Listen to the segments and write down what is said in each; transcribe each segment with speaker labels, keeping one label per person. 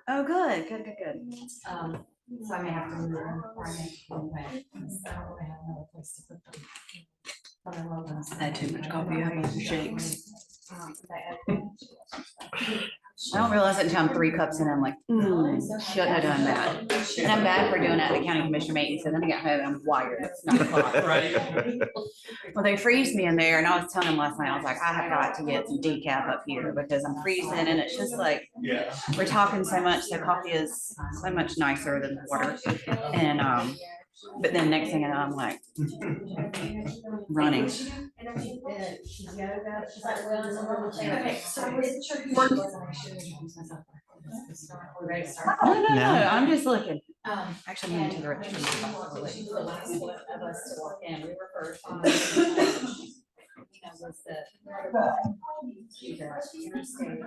Speaker 1: Oh, good.
Speaker 2: So I may have to move them before I make them back. So I have another place to put them. But I love them.
Speaker 1: I had too much coffee. I had shakes. I don't realize it until I'm 3 cups in. I'm like, shouldn't have done that. And I'm bad for doing that at the county commissioner meeting. So then I get home and I'm wired. It's 9 o'clock. Well, they freeze me in there. And I was telling them last night, I was like, I have got to get some decaf up here because I'm freezing. And it's just like, we're talking so much. So coffee is so much nicer than water. And, but then next thing I know, I'm like running. No, I'm just looking. Actually, I'm into the restroom.
Speaker 2: She was the last one of us to walk in. We were first. Was the interstate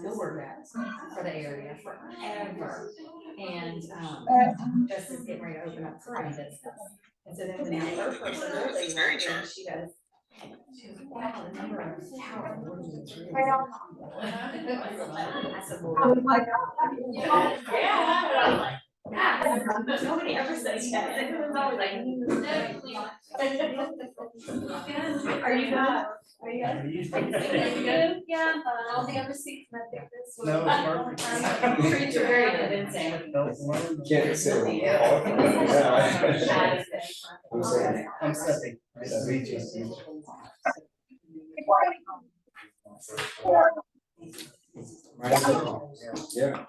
Speaker 2: billboard routes for the area forever. And Justice getting ready to open up for business. And so then the third person really, she does. Wow, the number of power boards is really. I said, well, oh my God. Yeah. Nobody ever says that. It was always like, are you not? Are you good? Yeah, all the other seats met there.
Speaker 3: No, it's perfect.
Speaker 2: Treats are very convincing.
Speaker 3: Can't say. I'm setting. Yeah.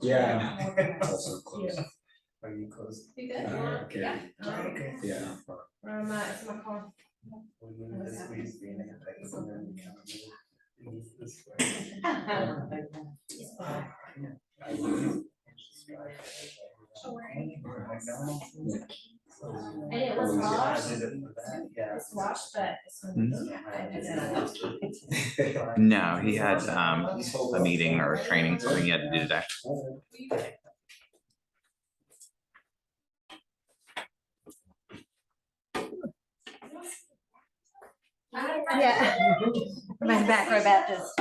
Speaker 3: Yeah. Are you close? You good? Okay. Yeah. Okay. Yeah.
Speaker 2: Where am I? It's my car. And it was washed. It's washed, but.
Speaker 4: No, he had a meeting or a training, something he had to do today.
Speaker 1: Yeah. My back row Baptist.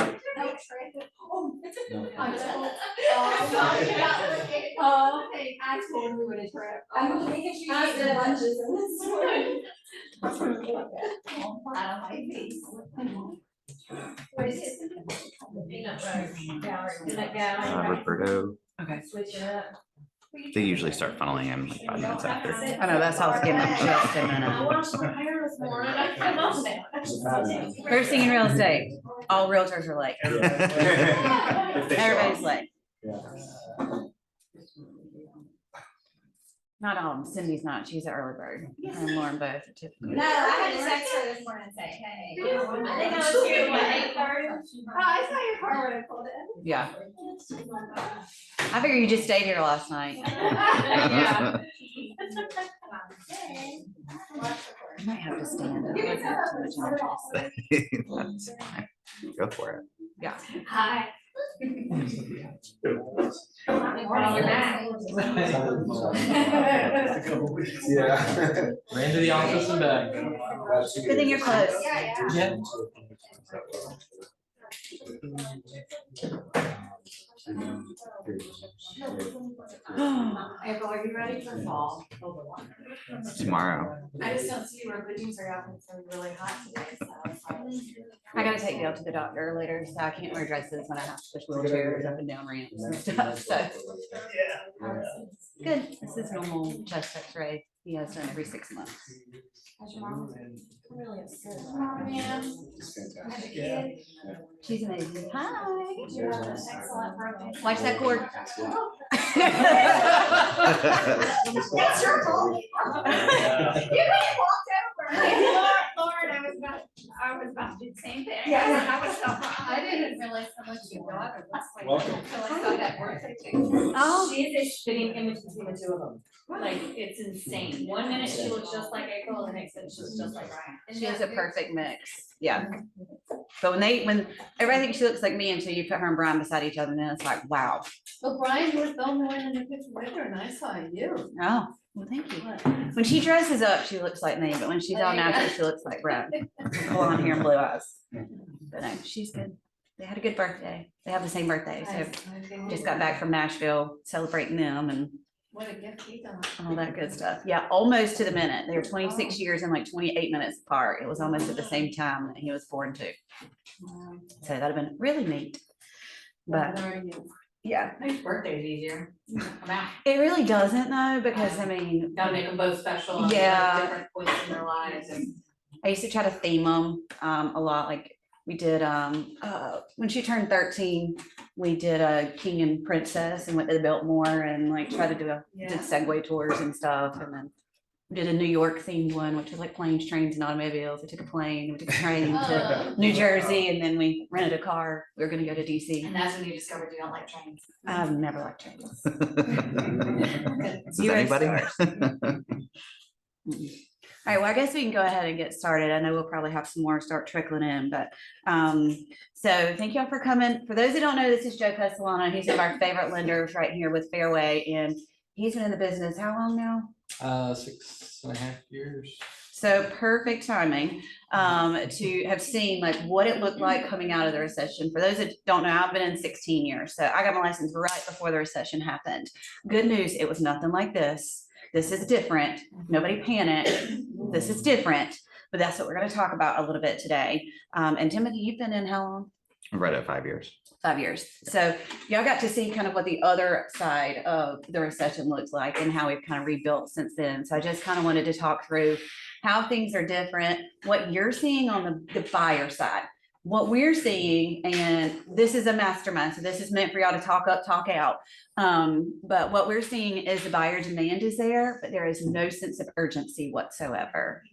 Speaker 2: Oh, okay. I totally would have tripped. I'm making sure you get the lunches in this one. I don't like these. What is it? Peanut butter. Peanut gallery.
Speaker 4: Roberto.
Speaker 1: Okay.
Speaker 2: Switch it up.
Speaker 4: They usually start funneling in like 5 minutes after.
Speaker 1: I know that's how it's getting up just a
Speaker 2: I
Speaker 1: minute.
Speaker 2: washed my hair this morning. I come up now.
Speaker 1: First thing in real estate, all realtors are late. Everybody's late. Not all of them. Cindy's not. She's an early bird. And Lauren both.
Speaker 2: No, I had to text her this morning and say, hey. I think I was here at 8:30. Oh, I saw your car when I pulled in.
Speaker 1: Yeah. I figure you just stayed here last night.
Speaker 2: Yeah.
Speaker 1: I might have to stand.
Speaker 4: Go for it.
Speaker 1: Yeah.
Speaker 2: Hi.
Speaker 3: Yeah.
Speaker 5: Ran to the office and back.
Speaker 1: Good thing you're close.
Speaker 5: Yeah.
Speaker 2: April, are you ready for fall?
Speaker 4: Tomorrow.
Speaker 2: I just don't see where hoodies are out. It's really hot today, so.
Speaker 1: I gotta take Dale to the doctor later, so I can't wear dresses when I have to push wheelchairs up and down ramps and stuff, so. Good, this is normal chest x-ray, he has done every 6 months.
Speaker 2: How's your mom? Really upset. Oh, man. Have a kid.
Speaker 1: She's amazing, hi.
Speaker 2: You have an excellent birthday.
Speaker 1: Watch that cord.
Speaker 2: That's your fault. You could have walked over. Lord, I was not.
Speaker 6: I was about to do the same thing.
Speaker 2: Yeah.
Speaker 6: I was so
Speaker 2: I didn't realize how much your daughter looks like.
Speaker 3: Welcome.
Speaker 2: Until I saw that birthday picture.
Speaker 1: Oh.
Speaker 2: She is a spitting image between the two of them. Like, it's insane. One minute she looks just like April, and the next minute she's just like Ryan.
Speaker 1: She is a perfect mix. Yeah. But when everybody thinks she looks like me until you put her and Brian beside each other, then it's like, wow.
Speaker 2: But Brian was the only one in the picture with her, and I saw you.
Speaker 1: Oh, well, thank you. When she dresses up, she looks like me, but when she's all
Speaker 2: There you go.
Speaker 1: natural, she looks like Brad. Blonde hair and blue eyes. But no, she's good. They had a good birthday. They have the same birthday, so just got back from Nashville celebrating them and
Speaker 2: What a gift he got.
Speaker 1: all that good stuff. Yeah, almost to the minute. They were 26 years and like 28 minutes apart. It was almost at the same time that he was born too. So that'd have been really neat. But yeah,
Speaker 2: Makes birthdays easier. I'm out.
Speaker 1: it really doesn't though, because I mean,
Speaker 2: Gotta make them both special. on
Speaker 1: Yeah.
Speaker 2: Different points in their lives and.
Speaker 1: I used to try to theme them a lot. Like we did when she turned 13, we did a king and princess and went to the Biltmore and like tried to did Segway tours and stuff. And then we did a New York themed one, which was like planes, trains, and automobiles. We took a plane, we took a train to New Jersey, and then we rented a car. We were gonna go to DC.
Speaker 2: And that's when you discovered you don't like trains.
Speaker 1: I've never liked trains.
Speaker 4: Does
Speaker 1: You guys
Speaker 4: anybody?
Speaker 1: All right, well, I guess we can go ahead and get started. I know we'll probably have some more start trickling in, but so thank y'all for coming. For those who don't know, this is Joe Castellano. He's one of our favorite lenders right here with Fairway, and he's been in the business how long now?
Speaker 5: 6.5 years.
Speaker 1: So perfect timing to have seen like what it looked like coming out of the recession. For those that don't know, I've been in 16 years. So I got my license right before the recession happened. Good news, it was nothing like this. This is different. Nobody panic. This is different, but that's what we're going to talk about a little bit today. And Timothy, you've been in how long?
Speaker 4: Right at 5 years.
Speaker 1: 5 years. So y'all got to see kind of what the other side of the recession looks like and how we've kind of rebuilt since then. So I just kind of wanted to talk through how things are different, what you're seeing on the buyer side, what we're seeing, and this is a mastermind. So this is meant for y'all to talk up, talk out. But what we're seeing is the buyer demand is there, but there is no sense of urgency whatsoever.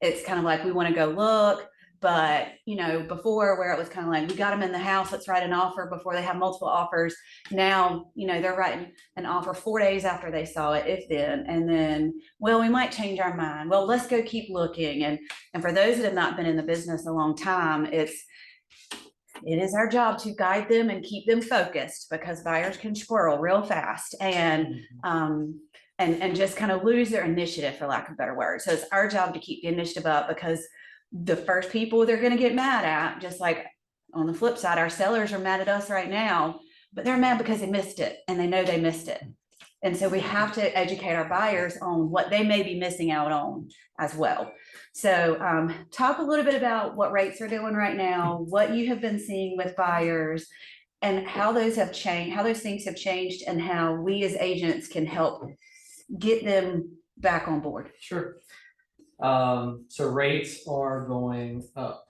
Speaker 1: It's kind of like, we want to go look. But, you know, before where it was kind of like, we got them in the house, let's write an offer before they have multiple offers. Now, you know, they're writing an offer 4 days after they saw it, if then, and then, well, we might change our mind. Well, let's go keep looking. And for those that have not been in the business a long time, it is our job to guide them and keep them focused, because buyers can squirrel real fast and just kind of lose their initiative, for lack of a better word. So it's our job to keep the initiative up, because the first people they're going to get mad at, just like on the flip side, our sellers are mad at us right now, but they're mad because they missed it and they know they missed it. And so we have to educate our buyers on what they may be missing out on as well. So talk a little bit about what rates are doing right now, what you have been seeing with buyers, and how those have changed, how those things have changed, and how we as agents can help get them back on board.
Speaker 5: Sure. So rates are going up.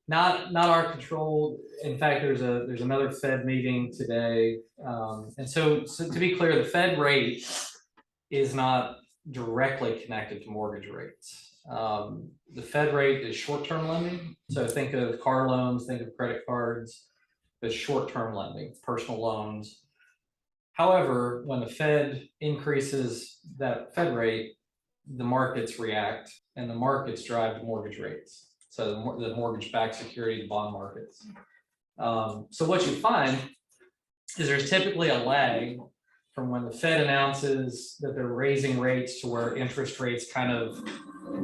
Speaker 5: Not our control. In fact, there's another Fed meeting today. And so to be clear, the Fed rate is not directly connected to mortgage rates. The Fed rate is short-term lending. So think of car loans, think of credit cards, but short-term lending, personal loans. However, when the Fed increases that Fed rate, the markets react, and the markets drive the mortgage rates. So the mortgage-backed security, the bond markets. So what you find is there's typically a lag from when the Fed announces that they're raising rates to where interest rates kind of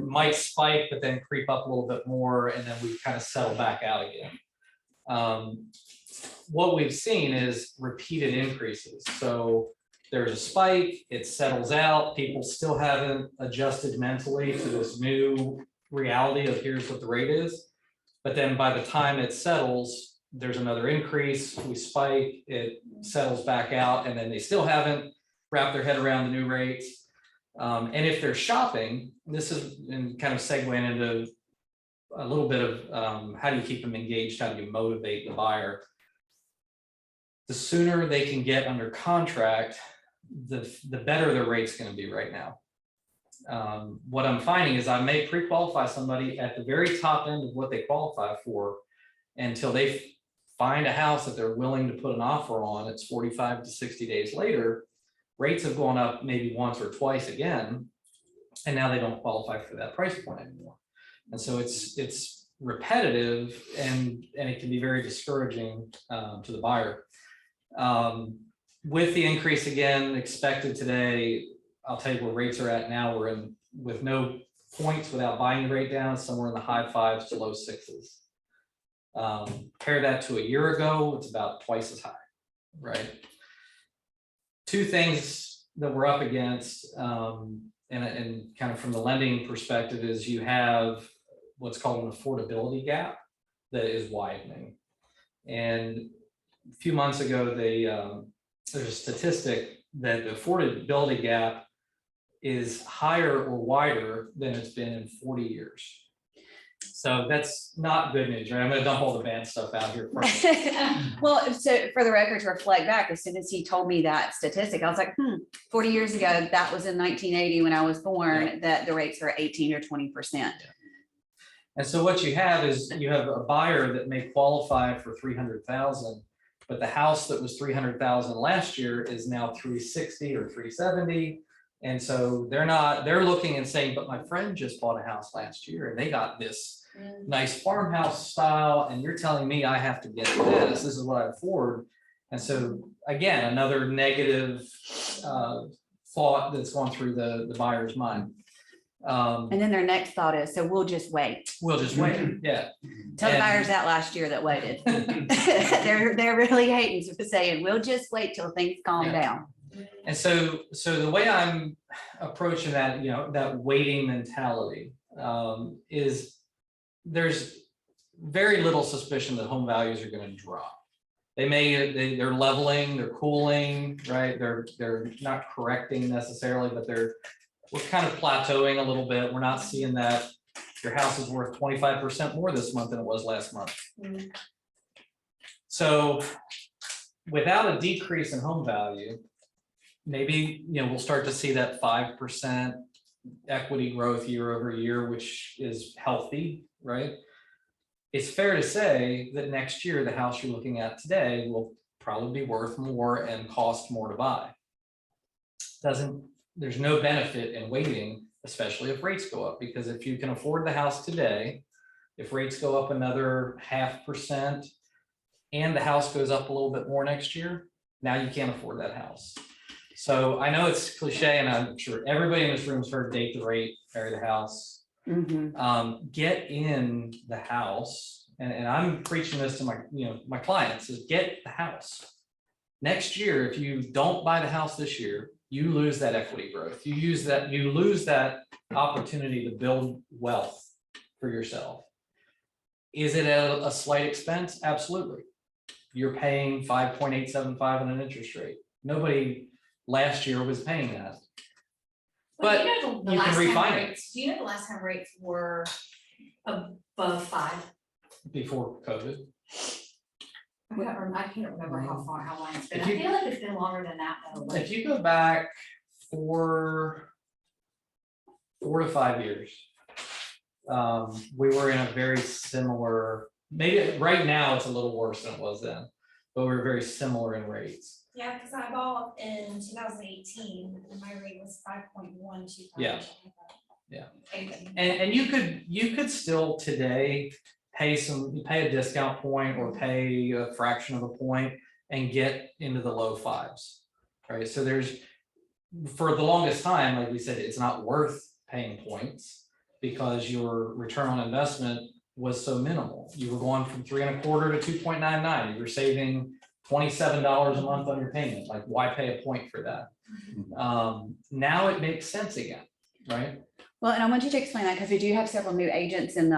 Speaker 5: might spike, but then creep up a little bit more, and then we kind of settle back out again. What we've seen is repeated increases. So there's a spike, it settles out, people still haven't adjusted mentally to this new reality of here's what the rate is. But then by the time it settles, there's another increase, we spike, it settles back out, and then they still haven't wrapped their head around the new rates. And if they're shopping, this is kind of segueing into a little bit of how do you keep them engaged, how do you motivate the buyer? The sooner they can get under contract, the better their rate's going to be right now. What I'm finding is I may pre-qualify somebody at the very top end of what they qualify for until they find a house that they're willing to put an offer on. It's 45 to 60 days later. Rates have gone up maybe once or twice again, and now they don't qualify for that price point anymore. And so it's repetitive, and it can be very discouraging to the buyer. With the increase again expected today, I'll tell you where rates are at now. We're in with no points without buying the rate down, somewhere in the high 5s to low 6s. Compare that to a year ago, it's about twice as high, right? Two things that we're up against, and kind of from the lending perspective, is you have what's called an affordability gap that is widening. And a few months ago, there's a statistic that the affordability gap is higher or wider than it's been in 40 years. So that's not good news, right? I'm going to dump all the bad stuff out here first.
Speaker 1: Well, so for the record, to reflect back, as soon as he told me that statistic, I was like, 40 years ago, that was in 1980 when I was born, that the rates were 18 or 20%.
Speaker 5: And so what you have is you have a buyer that may qualify for 300,000, but the house that was 300,000 last year is now 360 or 370. And so they're looking and saying, but my friend just bought a house last year and they got this nice farmhouse style, and you're telling me I have to get this is what I afford. And so again, another negative thought that's gone through the buyer's mind.
Speaker 1: And then their next thought is, so we'll just wait.
Speaker 5: We'll just wait. Yeah.
Speaker 1: Tell the buyers that last year that waited. They're really hating for saying, we'll just wait till things calm down.
Speaker 5: And so the way I'm approaching that, that waiting mentality, is there's very little suspicion that home values are going to drop. They're leveling, they're cooling, right? They're not correcting necessarily, but we're kind of plateauing a little bit. We're not seeing that your house is worth 25% more this month than it was last month. So without a decrease in home value, maybe we'll start to see that 5% equity growth year over year, which is healthy, right? It's fair to say that next year the house you're looking at today will probably be worth more and cost more to buy. There's no benefit in waiting, especially if rates go up, because if you can afford the house today, if rates go up another 0.5% and the house goes up a little bit more next year, now you can't afford that house. So I know it's cliche, and I'm sure everybody in this room has heard date the rate, marry the house. Get in the house, and I'm preaching this to my clients, is get the house. Next year, if you don't buy the house this year, you lose that equity growth. You lose that opportunity to build wealth for yourself. Is it a slight expense? Absolutely. You're paying 5.875 on an interest rate. Nobody last year was paying that. But you can refinance.
Speaker 2: Do you know the last time rates were above 5?
Speaker 5: Before COVID.
Speaker 2: I can't remember how long it's been. I feel like it's been longer than that though.
Speaker 5: If you go back 4 to 5 years, we were in a very similar, maybe right now it's a little worse than it was then, but we were very similar in rates.
Speaker 6: Yeah, because I bought in 2018 and my rate was 5.125.
Speaker 5: Yeah. And you could still today pay a discount point or pay a fraction of a point and get into the low 5s, right? So for the longest time, like we said, it's not worth paying points because your return on investment was so minimal. You were going from 3.25 to 2.99. You were saving $27 a month on your payment. Like, why pay a point for that? Now it makes sense again, right?
Speaker 1: Well, and I want you to explain that because we do have several new agents in the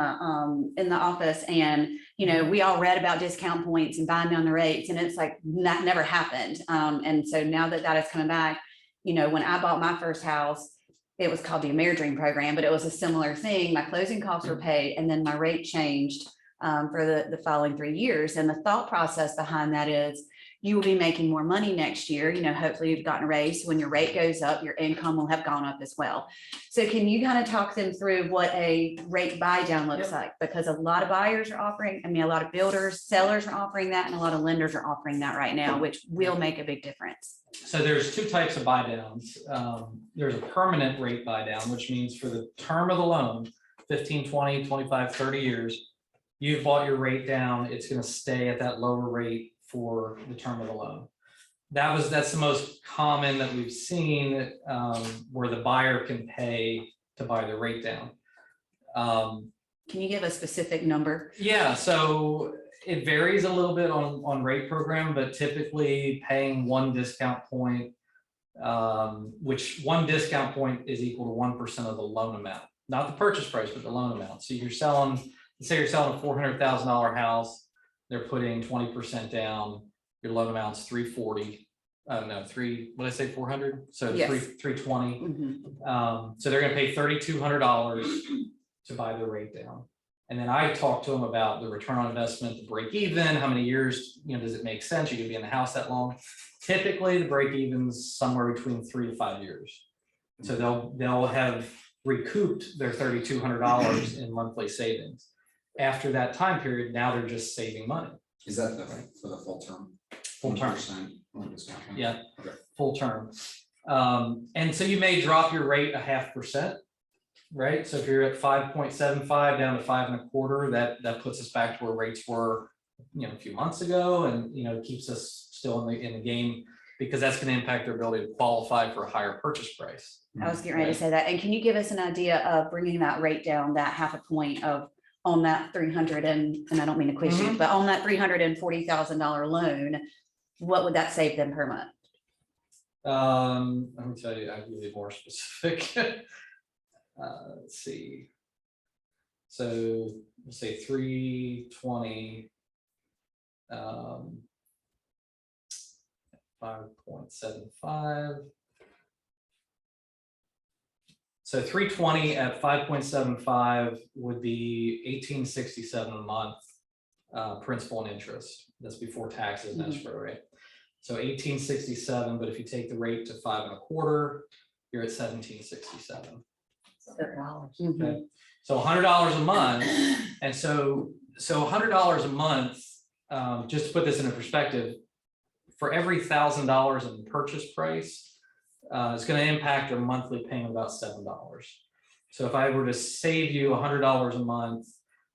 Speaker 1: office, and we all read about discount points and buying down the rates, and it's like that never happened. And so now that is coming back, when I bought my first house, it was called the AmeriDream program, but it was a similar thing. My closing costs were paid, and then my rate changed for the following 3 years. And the thought process behind that is, you will be making more money next year. You know, hopefully you've gotten a raise. When your rate goes up, your income will have gone up as well. So can you kind of talk them through what a rate buy down looks like? Because a lot of buyers are offering, I mean, a lot of builders, sellers are offering that, and a lot of lenders are offering that right now, which will make a big difference.
Speaker 5: So there's two types of buy downs. There's a permanent rate buy down, which means for the term of the loan, 15, 20, 25, 30 years, you've bought your rate down, it's going to stay at that lower rate for the term of the loan. That's the most common that we've seen, where the buyer can pay to buy the rate down.
Speaker 1: Can you give a specific number?
Speaker 5: Yeah, so it varies a little bit on rate program, but typically paying one discount point, which one discount point is equal to 1% of the loan amount, not the purchase price, but the loan amount. So you're selling, let's say you're selling a $400,000 house, they're putting 20% down, your loan amount's 340. What did I say, 400? So
Speaker 1: Yes.
Speaker 5: 320.
Speaker 1: Mhm.
Speaker 5: So they're gonna pay $3,200 to buy the rate down. And then I talked to them about the return on investment, the break even, how many years, does it make sense? You can be in the house that long. Typically the break even's somewhere between 3 to 5 years. So they'll have recouped their $3,200 in monthly savings. After that time period, now they're just saving money.
Speaker 3: Is that for the full term?
Speaker 5: Full term.
Speaker 3: 1% discount?
Speaker 5: Yeah,
Speaker 3: Okay.
Speaker 5: full term. And so you may drop your rate 0.5%, right? So if you're at 5.75 down to 5.25, that puts us back to where rates were, a few months ago, and keeps us still in the game, because that's going to impact their ability to qualify for a higher purchase price.
Speaker 1: I was getting ready to say that. And can you give us an idea of bringing that rate down, that 0.5 point on that 300 and I don't mean to quiz you, but on that $340,000 loan, what would that save them per month?
Speaker 5: Let me tell you, I'll give you more specific. Let's see. So we'll say 320, 5.75. So 320 at 5.75 would be $1,867 a month, principal and interest. That's before taxes and escrow, right? So 1867, but if you take the rate to 5.25, you're at 1767. Okay. So $100 a month, and so $100 a month. Just to put this into perspective, for every $1,000 in purchase price, it's going to impact your monthly payment about $7. So if I were to save you $100 a month,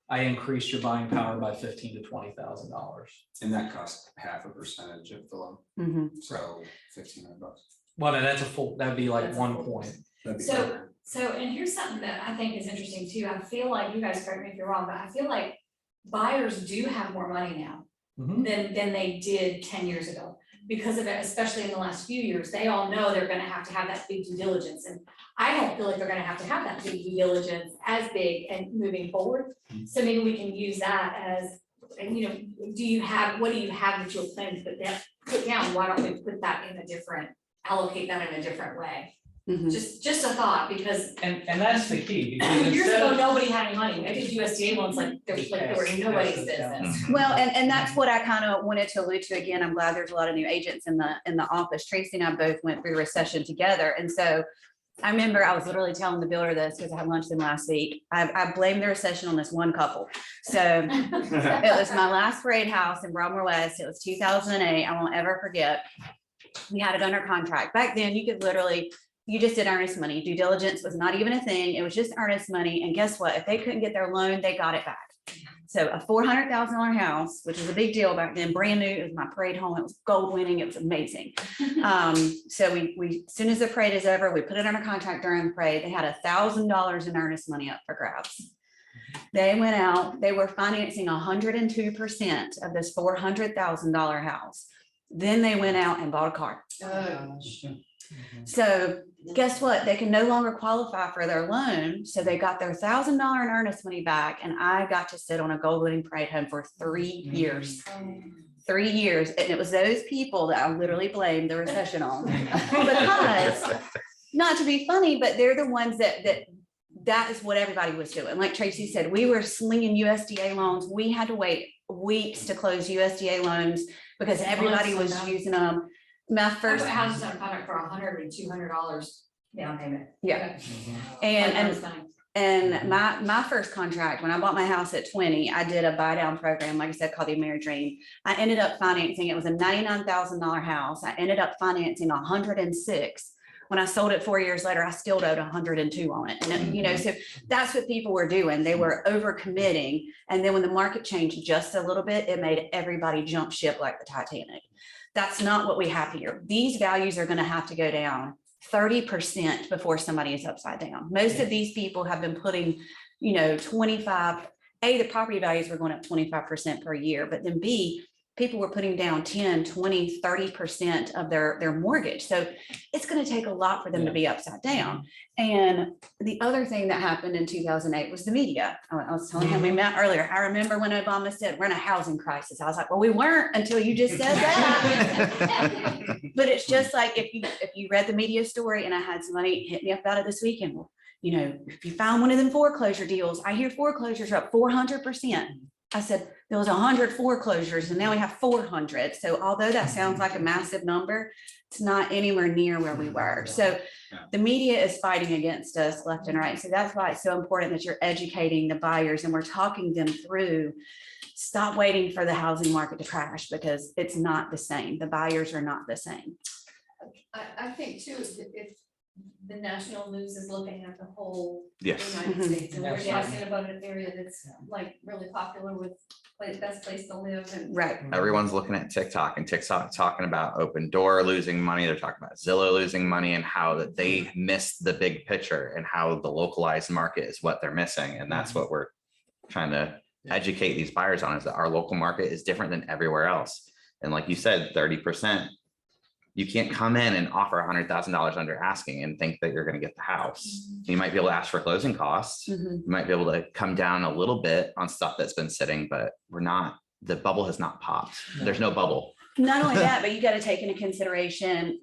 Speaker 5: I increased your buying power by $15,000 to $20,000.
Speaker 3: And that costs 0.5% of the loan,
Speaker 1: Mhm.
Speaker 3: so $1,500.
Speaker 5: Well, no, that's that'd be like
Speaker 6: That's
Speaker 5: 1 point.
Speaker 3: That'd be
Speaker 6: So-
Speaker 3: better.
Speaker 6: So, and here's something that I think is interesting too. I feel like, you guys correct me if you're wrong, but I feel like buyers do have more money now
Speaker 5: Mhm.
Speaker 6: than they did 10 years ago. Because of it, especially in the last few years, they all know they're gonna have to have that big due diligence. And I don't feel like they're gonna have to have that big due diligence as big and moving forward. So maybe we can use that as, and what do you have that you'll plan to put down? Why don't we put that in a different, allocate that in a different way?
Speaker 1: Mhm.
Speaker 6: Just a thought, because
Speaker 5: And that's the key, because
Speaker 6: years
Speaker 5: instead
Speaker 6: ago,
Speaker 5: of
Speaker 6: nobody had any money. I did USDA loans like they were nobody's business.
Speaker 1: Well, and that's what I kind of wanted to allude to again. I'm glad there's a lot of new agents in the office. Tracy and I both went through the recession together. And so I remember I was literally telling the builder this because I had lunch with them last week. I blamed the recession on this one couple. So it was my last parade house in Broadmoor West. It was 2008. I won't ever forget. We had it under contract. Back then, you just did earnest money. Due diligence was not even a thing. It was just earnest money. And guess what? If they couldn't get their loan, they got it back. So a $400,000 house, which was a big deal back then, brand new. It was my parade home. It was gold winning. It was amazing. So we, as soon as the parade is over, we put it under contract during the parade. They had $1,000 in earnest money up for grabs. They went out, they were financing 102% of this $400,000 house. Then they went out and bought a car. So guess what? They can no longer qualify for their loan. So they got their $1,000 in earnest money back. And I got to sit on a gold winning parade home for 3 years. 3 years. And it was those people that I literally blamed the recession on. Because, not to be funny, but they're the ones that is what everybody was doing. Like Tracy said, we were slinging USDA loans. We had to wait weeks to close USDA loans because everybody was using them. My
Speaker 6: First
Speaker 1: first,
Speaker 6: houses on contract for $100 and $200 down payment.
Speaker 1: yeah,
Speaker 5: Mhm.
Speaker 1: and my first contract, when I bought my house at 20, I did a buy down program, like I said, called the Ameridream. I ended up financing, it was a $99,000 house. I ended up financing 106. When I sold it 4 years later, I still owed 102 on it. And, you know, so that's what people were doing. They were over committing. And then when the market changed just a little bit, it made everybody jump ship like the Titanic. That's not what we have here. These values are going to have to go down 30% before somebody is upside down. Most of these people have been putting, you know, 25, A, the property values were going up 25% per year, but then B, people were putting down 10, 20, 30% of their mortgage. So it's going to take a lot for them to be upside down. And the other thing that happened in 2008 was the media. I was telling him we met earlier. I remember when Obama said, we're in a housing crisis. I was like, well, we weren't until you just said that. But it's just like, if you read the media story, and I had somebody hit me up about it this weekend. Well, you know, if you found one of them foreclosure deals, I hear foreclosures are up 400%. I said, there was 100 foreclosures and now we have 400. So although that sounds like a massive number, it's not anywhere near where we were. So the media is fighting against us left and right. So that's why it's so important that you're educating the buyers and we're talking them through. Stop waiting for the housing market to crash, because it's not the same. The buyers are not the same.
Speaker 2: I think too, if the national news is looking at the whole
Speaker 4: Yes.
Speaker 2: United
Speaker 1: Mhm.
Speaker 2: States, and we're
Speaker 5: Absolutely.
Speaker 2: talking about an area that's like really popular with best place to live and.
Speaker 1: Right.
Speaker 4: Everyone's looking at TikTok, and TikTok talking about Open Door losing money. They're talking about Zillow losing money, and how that they missed the big picture and how the localized market is what they're missing. And that's what we're trying to educate these buyers on, is that our local market is different than everywhere else. And like you said, 30%. You can't come in and offer $100,000 under asking and think that you're going to get the house. You might be able to ask for closing costs.
Speaker 1: Mhm.
Speaker 4: You might be able to come down a little bit on stuff that's been sitting, but the bubble has not popped. There's no bubble.
Speaker 1: Not only that, but you got to take into consideration,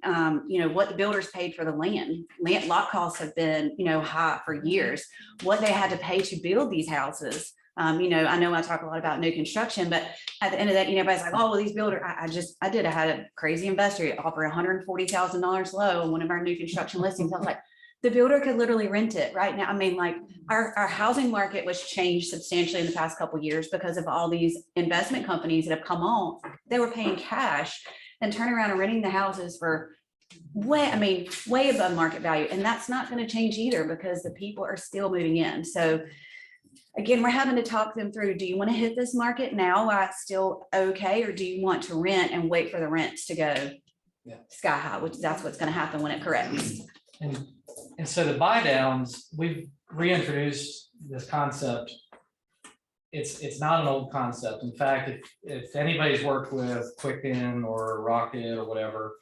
Speaker 1: you know, what the builders paid for the land. Lot costs have been, you know, high for years. What they had to pay to build these houses. You know I talk a lot about new construction, but at the end of that, you know, everybody's like, oh, well, these builders, I had a crazy investor offer $140,000 low on one of our new construction listings. I was like, the builder could literally rent it right now. I mean, like our housing market was changed substantially in the past couple of years because of all these investment companies that have come on. They were paying cash and turning around and renting the houses for way above market value. And that's not going to change either, because the people are still moving in. So again, we're having to talk them through, do you want to hit this market now while it's still okay? Or do you want to rent and wait for the rents to go sky high, which that's what's going to happen when it corrects.
Speaker 5: And so the buy downs, we've reintroduced this concept. It's not an old concept. In fact, if anybody's worked with Quicken or Rocket or whatever,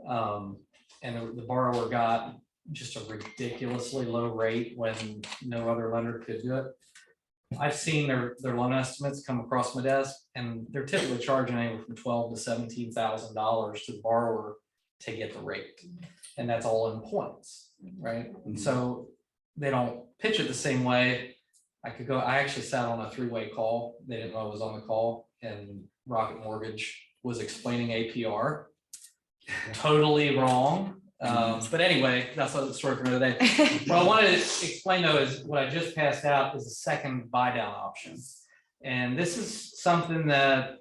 Speaker 5: and the borrower got just a ridiculously low rate when no other lender could do it, I've seen their loan estimates come across my desk, and they're typically charging anywhere from $12,000 to $17,000 to the borrower to get the rate, and that's all in points, right? And so they don't pitch it the same way. I actually sat on a three-way call. They didn't know I was on the call, and Rocket Mortgage was explaining APR. Totally wrong. But anyway, that's a story for another day. What I wanted to explain though is what I just passed out is a second buy down option. And this is something that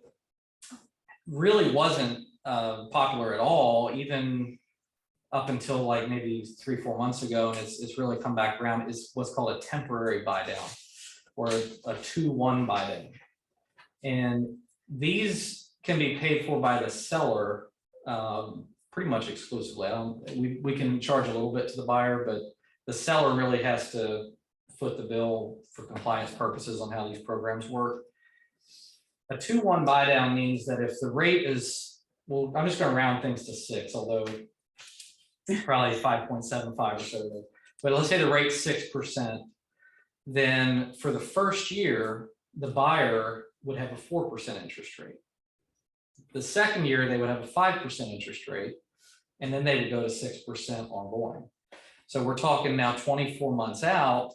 Speaker 5: really wasn't popular at all, even up until like maybe 3-4 months ago. And it's really come back around, is what's called a temporary buy down, or a 2-1 buy down. And these can be paid for by the seller pretty much exclusively. We can charge a little bit to the buyer, but the seller really has to foot the bill for compliance purposes on how these programs work. A 2-1 buy down means that if the rate is, well, I'm just going to round things to 6, although probably 5.75 or so. But let's say the rate's 6%. Then for the first year, the buyer would have a 4% interest rate. The second year, they would have a 5% interest rate, and then they would go to 6% ongoing. So we're talking now 24 months out.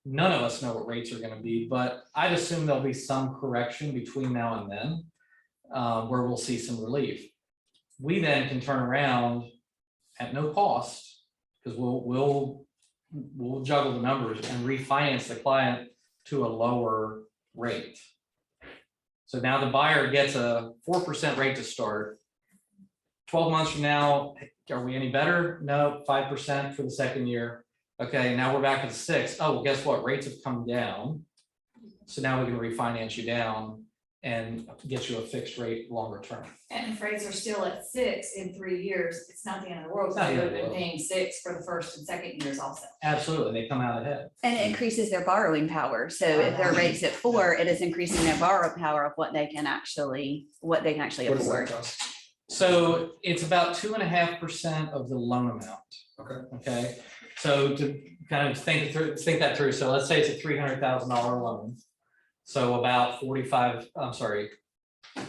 Speaker 5: None of us know what rates are going to be, but I'd assume there'll be some correction between now and then. where we'll see some relief. We then can turn around at no cost, because we'll juggle the numbers and refinance the client to a lower rate. So now the buyer gets a 4% rate to start. 12 months from now, are we any better? No, 5% for the second year. Okay, now we're back at 6. Oh, well, guess what? Rates have come down. So now we can refinance you down and get you a fixed rate longer term.
Speaker 6: And if rates are still at 6 in 3 years, it's not the end of the world,
Speaker 5: It's not
Speaker 6: because
Speaker 5: the
Speaker 6: they
Speaker 5: end
Speaker 6: would
Speaker 5: of
Speaker 6: have
Speaker 5: the
Speaker 6: been paying 6 for the first and second years also.
Speaker 5: Absolutely, they come out ahead.
Speaker 1: And it increases their borrowing power. So if their rate's at 4, it is increasing their borrow power of what they can actually
Speaker 3: What does
Speaker 1: afford.
Speaker 3: that cost?
Speaker 5: So it's about 2.5% of the loan amount.
Speaker 3: Okay.
Speaker 5: Okay, so to kind of think that through. So let's say it's a $300,000 loan. So about 45, I'm sorry. Did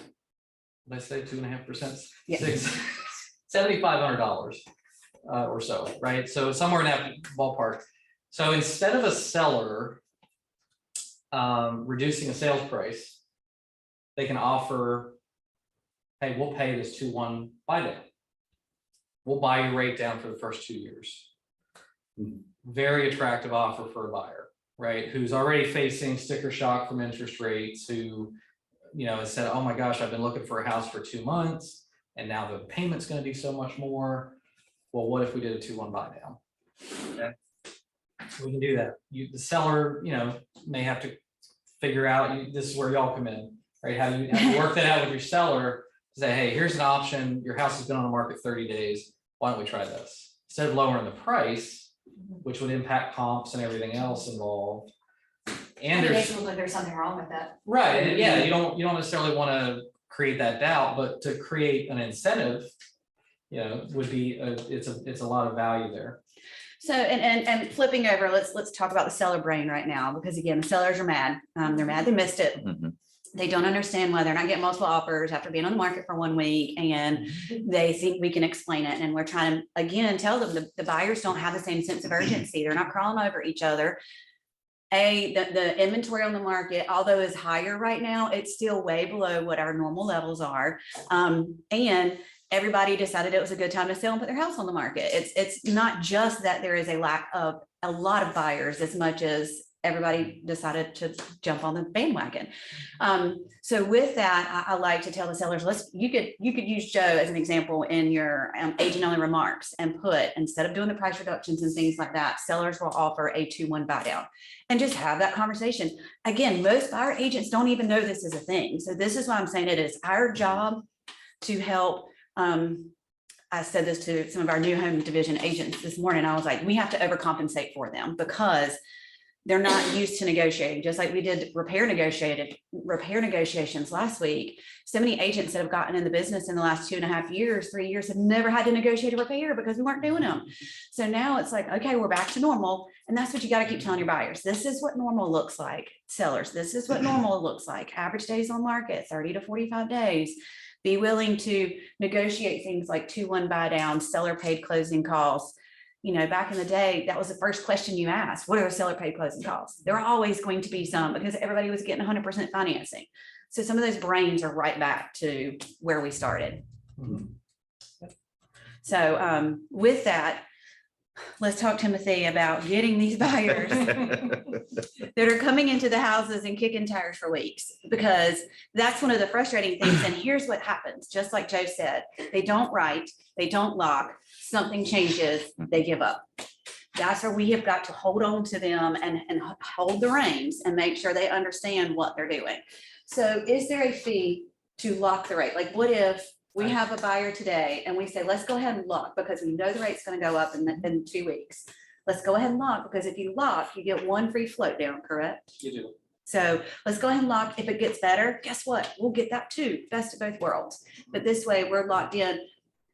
Speaker 5: I say 2.5%?
Speaker 1: Yeah.
Speaker 5: $7,500 or so, right? So somewhere in that ballpark. So instead of a seller reducing a sales price, they can offer, hey, we'll pay this 2-1 buy down. We'll buy your rate down for the first 2 years. Very attractive offer for a buyer, right? Who's already facing sticker shock from interest rates, who, you know, has said, oh my gosh, I've been looking for a house for 2 months and now the payment's going to be so much more. Well, what if we did a 2-1 buy down? Okay. We can do that. The seller, you know, may have to figure out, this is where y'all come in, right? How you have to work that out with your seller, say, hey, here's an option. Your house has been on the market 30 days. Why don't we try this? Instead of lowering the price, which would impact comps and everything else involved. And
Speaker 6: It
Speaker 5: there's,
Speaker 6: makes it look like there's something wrong with that.
Speaker 5: right, and yeah, you don't necessarily want to create that doubt, but to create an incentive, you know, would be it's a lot of value there.
Speaker 1: So, and flipping over, let's talk about the seller brain right now, because again, the sellers are mad. They're mad they missed it.
Speaker 4: Mhm.
Speaker 1: They don't understand why they're not getting multiple offers after being on the market for 1 week, and they think we can explain it. And we're trying to, again, tell them the buyers don't have the same sense of urgency. They're not crawling over each other. The inventory on the market, although is higher right now, it's still way below what our normal levels are. And everybody decided it was a good time to sell and put their house on the market. It's not just that there is a lack of a lot of buyers as much as everybody decided to jump on the bandwagon. So with that, I like to tell the sellers, you could use Joe as an example in your agent only remarks and put, instead of doing the price reductions and things like that, sellers will offer a 2-1 buy down, and just have that conversation. Again, most buyer agents don't even know this is a thing. So this is why I'm saying it is our job to help. I said this to some of our new home division agents this morning. I was like, we have to overcompensate for them, because they're not used to negotiating. Just like we did repair negotiations last week. So many agents that have gotten in the business in the last 2.5 years, 3 years, have never had to negotiate a repair because we weren't doing them. So now it's like, okay, we're back to normal. And that's what you got to keep telling your buyers. This is what normal looks like. Sellers, this is what normal looks like. Average days on market, 30 to 45 days. Be willing to negotiate things like 2-1 buy down, seller paid closing costs. You know, back in the day, that was the first question you asked. What are seller paid closing costs? There are always going to be some, because everybody was getting 100% financing. So some of those brains are right back to where we started. So with that, let's talk, Timothy, about getting these buyers that are coming into the houses and kicking tires for weeks, because that's one of the frustrating things. And here's what happens. Just like Joe said, they don't write, they don't lock, something changes, they give up. That's where we have got to hold on to them and hold the reins and make sure they understand what they're doing. So is there a fee to lock the rate? Like, what if we have a buyer today and we say, let's go ahead and lock, because we know the rate's going to go up in 2 weeks. Let's go ahead and lock, because if you lock, you get 1 free float down, correct?
Speaker 5: You do.
Speaker 1: So let's go ahead and lock. If it gets better, guess what? We'll get that too. Best of both worlds. But this way we're locked in,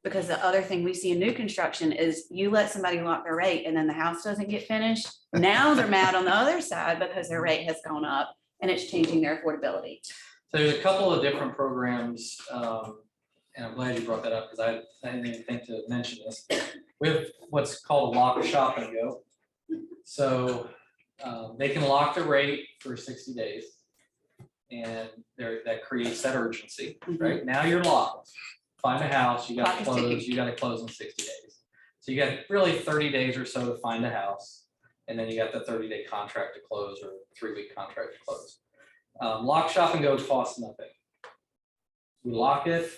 Speaker 1: because the other thing we see in new construction is you let somebody lock their rate and then the house doesn't get finished. Now they're mad on the other side because their rate has gone up and it's changing their affordability.
Speaker 5: So there's a couple of different programs, and I'm glad you brought that up, because I didn't even think to mention this. We have what's called a lock, shop, and go. So they can lock the rate for 60 days. and that creates that urgency, right? Now you're locked. Find a house, you gotta
Speaker 1: Clock is ticking.
Speaker 5: close, you gotta close in 60 days. So you got really 30 days or so to find a house, and then you got the 30-day contract to close or 3-week contract to close. Lock, shop, and go costs nothing. We lock it.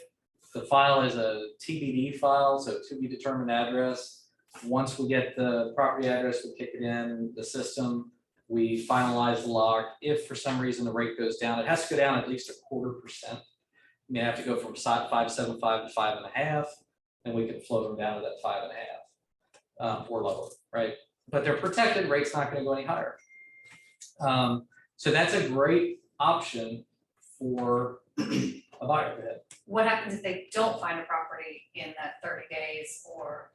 Speaker 5: The file is a TBD file, so to be determined address. Once we get the property address, we kick it in the system. We finalize the lock. If for some reason the rate goes down, it has to go down at least 0.25%. You may have to go from 5.75 to 5.5, and we can float them down to that 5.5 or lower, right? But they're protected. Rate's not going to go any higher. So that's a great option for a buyer. Go ahead.
Speaker 6: What happens if they don't find a property in that 30 days or,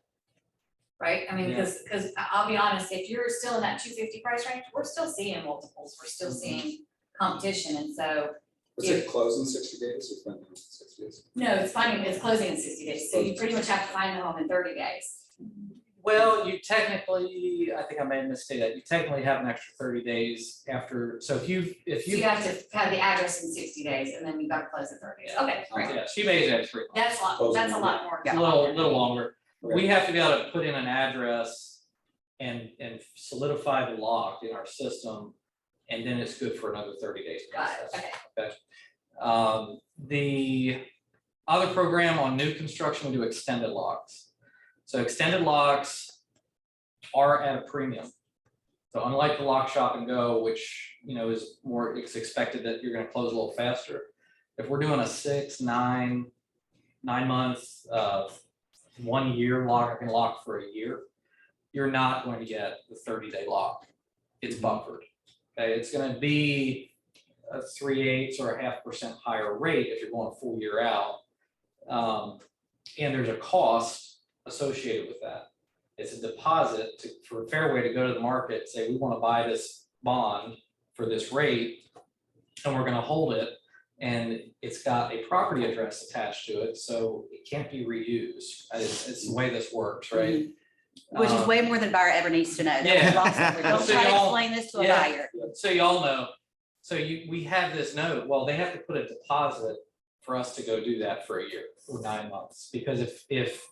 Speaker 6: right? I mean,
Speaker 5: Yeah.
Speaker 6: because I'll be honest, if you're still in that 250 price range, we're still seeing multiples, we're still seeing competition, and so.
Speaker 3: Was it closed in 60 days or finding in 60 days?
Speaker 6: No, it's closing in 60 days, so you pretty much have to find the home in 30 days.
Speaker 5: Well, you technically, I think I may have misstated that. You technically have an extra 30 days after. So if you
Speaker 6: So you have to have the address in 60 days, and then you gotta close in 30 days, okay, great.
Speaker 5: yeah, she may have 3 months.
Speaker 6: That's a lot more.
Speaker 5: It's a little longer. We have to be able to put in an address and solidify the lock in our system, and then it's good for another 30 days.
Speaker 6: Got it, okay.
Speaker 5: The other program on new construction, we do extended locks. So extended locks are at a premium. So unlike the lock, shop, and go, which is more, it's expected that you're going to close a little faster. If we're doing a 6, 9 months, 1 year lock, I can lock for a year, you're not going to get the 30-day lock. It's buffered. Okay, it's going to be a 3/8 or a 0.5% higher rate if you're going a full year out, and there's a cost associated with that. It's a deposit for Fairway to go to the market, say we want to buy this bond for this rate, and we're going to hold it, and it's got a property address attached to it, so it can't be reused. It's the way this works, right?
Speaker 1: Which is way more than buyer ever needs to know.
Speaker 5: Yeah.
Speaker 1: Don't
Speaker 5: So
Speaker 1: try to
Speaker 5: y'all-
Speaker 1: explain this to a
Speaker 5: yeah.
Speaker 1: buyer.
Speaker 5: So y'all know, we have this note, well, they have to put a deposit for us to go do that for a year or 9 months, because if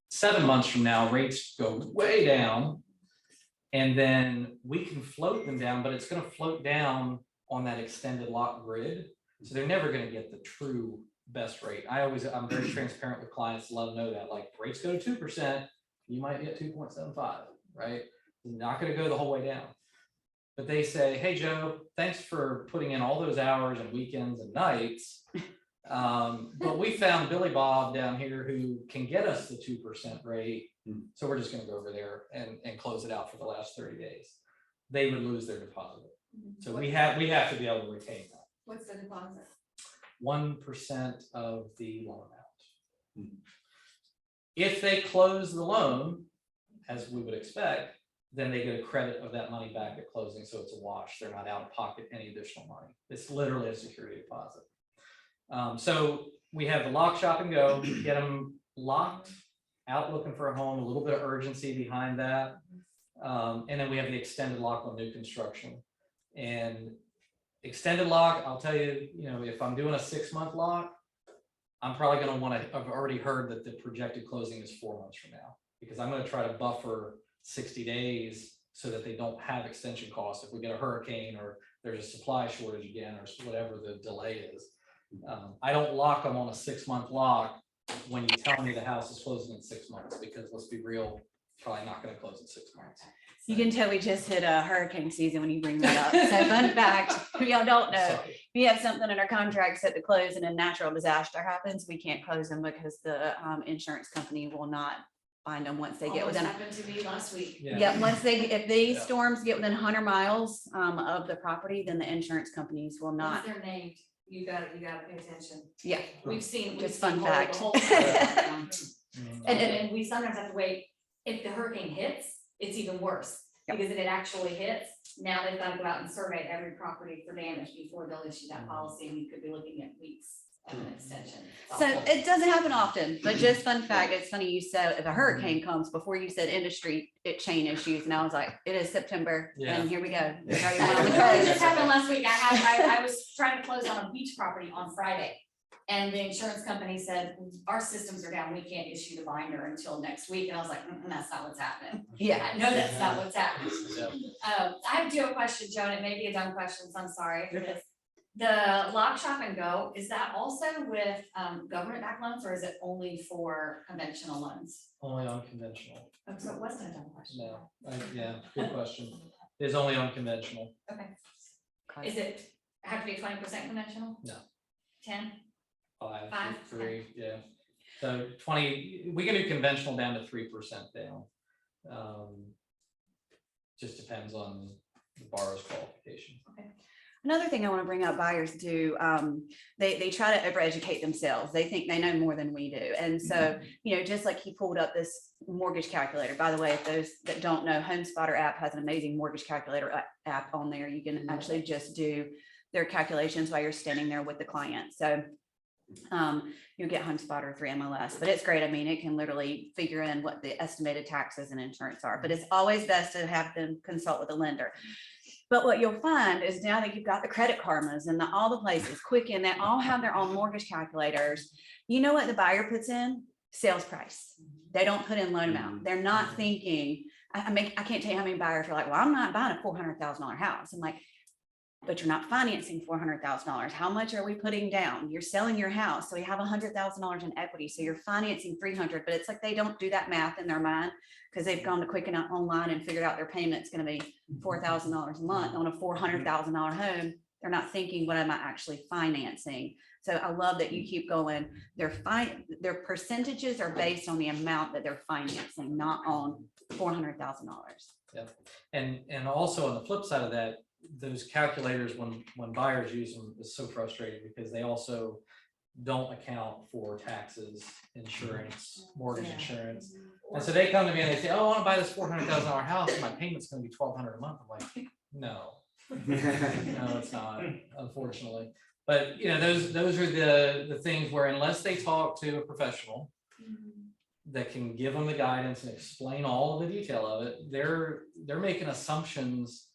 Speaker 5: 7 months from now, rates go way down, and then we can float them down, but it's gonna float down on that extended lock grid. So they're never gonna get the true best rate. I'm very transparent with clients, let them know that, like, rates go to 2%, you might get 2.75, right? Not gonna go the whole way down. But they say, hey, Joe, thanks for putting in all those hours and weekends and nights. But we found Billy Bob down here who can get us the 2% rate. So we're just gonna go over there and close it out for the last 30 days. They would lose their deposit. So we have to be able to retain that.
Speaker 6: What's the deposit?
Speaker 5: 1% of the loan amount. If they close the loan, as we would expect, then they get a credit of that money back at closing, so it's a wash. They're not out of pocket any additional money. It's literally a security deposit. So we have the lock, shop, and go, get them locked, out looking for a home, a little bit of urgency behind that. And then we have the extended lock on new construction. And extended lock, I'll tell you, if I'm doing a 6-month lock, I'm probably going to want to, I've already heard that the projected closing is 4 months from now, because I'm going to try to buffer 60 days so that they don't have extension costs. If we get a hurricane or there's a supply shortage again, or whatever the delay is. I don't lock them on a 6-month lock when you tell me the house is closing in 6 months, because let's be real, probably not going to close in 6 months.
Speaker 1: You can tell we just hit a hurricane season when you bring that up. So fun fact, y'all don't know,
Speaker 5: Sorry.
Speaker 1: we have something in our contract set to close and a natural disaster happens, we can't close them because the insurance company will not find them once they get
Speaker 6: Almost
Speaker 1: within.
Speaker 6: happened to me last week.
Speaker 1: Yeah, if these
Speaker 5: Yeah.
Speaker 1: storms get within 100 miles of the property, then the insurance companies will not.
Speaker 6: Once they're named, you gotta pay attention.
Speaker 1: Yeah.
Speaker 6: We've seen
Speaker 1: Just
Speaker 6: the
Speaker 1: fun fact.
Speaker 6: whole thing.
Speaker 5: Mm.
Speaker 6: And we sometimes have to wait, if the hurricane hits, it's even worse,
Speaker 1: Yep.
Speaker 6: because if it actually hits, now they've got to go out and survey every property for damage before they'll issue that policy, and you could be looking at weeks.
Speaker 2: of an extension.
Speaker 1: So it doesn't happen often, but just fun fact, it's funny you said if a hurricane comes before you said industry chain issues, and I was like, it is September and here we go. It's already one on the
Speaker 6: It just
Speaker 1: coast.
Speaker 6: happened last week. I was trying to close on a beach property on Friday. And the insurance company said, our systems are down, we can't issue the binder until next week. And I was like, that's not what's happening.
Speaker 1: Yeah.
Speaker 6: No, that's not what's happening.
Speaker 5: Yeah.
Speaker 6: I do have a question, Joan. It may be a dumb question, so I'm sorry for this. The lock, shop and go, is that also with government backed loans or is it only for conventional loans?
Speaker 5: Only on conventional.
Speaker 6: Oh, so it wasn't a dumb question.
Speaker 5: No, yeah, good question. It's only on conventional.
Speaker 6: Okay. Is it have to be 20% conventional?
Speaker 5: No.
Speaker 6: 10?
Speaker 5: 5,
Speaker 6: Five?
Speaker 5: 3, yeah. So 20, we can do conventional down to 3% down. Just depends on the borrower's qualification.
Speaker 1: Another thing I want to bring up, buyers do, they try to overeducate themselves. They think they know more than we do. And so, you know, just like he pulled up this mortgage calculator, by the way, if those that don't know, HomeSpotter app has an amazing mortgage calculator app on there. You can actually just do their calculations while you're standing there with the client. So you'll get HomeSpotter through MLS, but it's great. I mean, it can literally figure in what the estimated taxes and insurance are, but it's always best to have them consult with a lender. But what you'll find is now that you've got the Credit Karmas and all the places, Quicken, they all have their own mortgage calculators. You know what the buyer puts in? Sales price. They don't put in loan amount. They're not thinking, I can't tell you how many buyers are like, well, I'm not buying a $400,000 house. I'm like, but you're not financing $400,000. How much are we putting down? You're selling your house. So you have $100,000 in equity. So you're financing 300, but it's like they don't do that math in their mind because they've gone to Quicken online and figured out their payment's going to be $4,000 a month on a $400,000 home. They're not thinking, what am I actually financing? So I love that you keep going. Their percentages are based on the amount that they're financing, not on $400,000.
Speaker 5: Yeah, and also on the flip side of that, those calculators, when buyers use them, is so frustrating because they also don't account for taxes, insurance, mortgage insurance. And so they come to me and they say, oh, I want to buy this $400,000 house and my payment's going to be $1,200 a month. I'm like, no, it's not, unfortunately. But you know, those are the things where unless they talk to a professional that can give them the guidance and explain all of the detail of it, they're making assumptions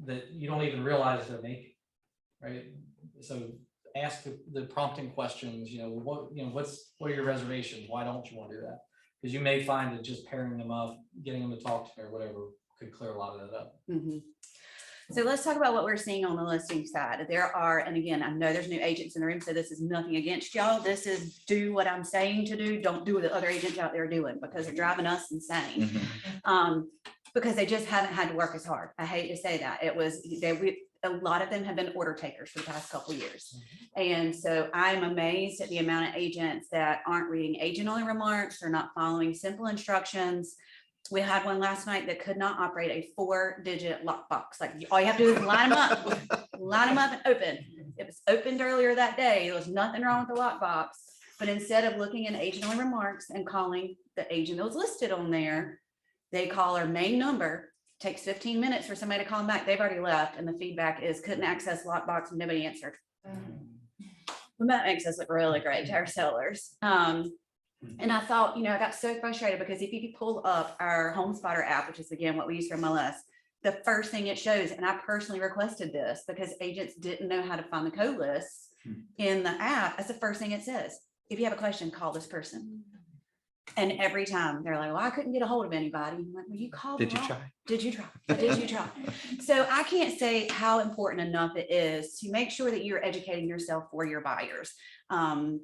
Speaker 5: that you don't even realize they're making, right? So ask the prompting questions, what are your reservations? Why don't you want to do that? Because you may find that just pairing them up, getting them to talk to me or whatever could clear a lot of that up.
Speaker 1: Mm-hmm. So let's talk about what we're seeing on the listing side. There are, and again, I know there's new agents in the room, so this is nothing against y'all. This is do what I'm saying to do. Don't do what the other agents out there are doing because they're driving us insane. Because they just haven't had to work as hard. I hate to say that. A lot of them have been order takers for the past couple of years. And so I'm amazed at the amount of agents that aren't reading agent-only remarks or not following simple instructions. We had one last night that could not operate a 4-digit lockbox. Like all you have to do is line them up and open. It was opened earlier that day. There was nothing wrong with the lockbox. But instead of looking in agent-only remarks and calling the agent that was listed on there, they call our main number. Takes 15 minutes for somebody to call them back. They've already left, and the feedback is couldn't access lockbox and nobody answered. Well, that makes us look really great to our sellers. And I thought, I got so frustrated because if you pull up our HomeSpotter app, which is again what we use for MLS, the first thing it shows, and I personally requested this because agents didn't know how to find the code lists in the app. That's the first thing it says. If you have a question, call this person. And every time they're like, well, I couldn't get a hold of anybody. I'm like, well, you called.
Speaker 4: Did you try?
Speaker 1: Did you try? Did you try? So I can't say how important enough it is to make sure that you're educating yourself for your buyers. And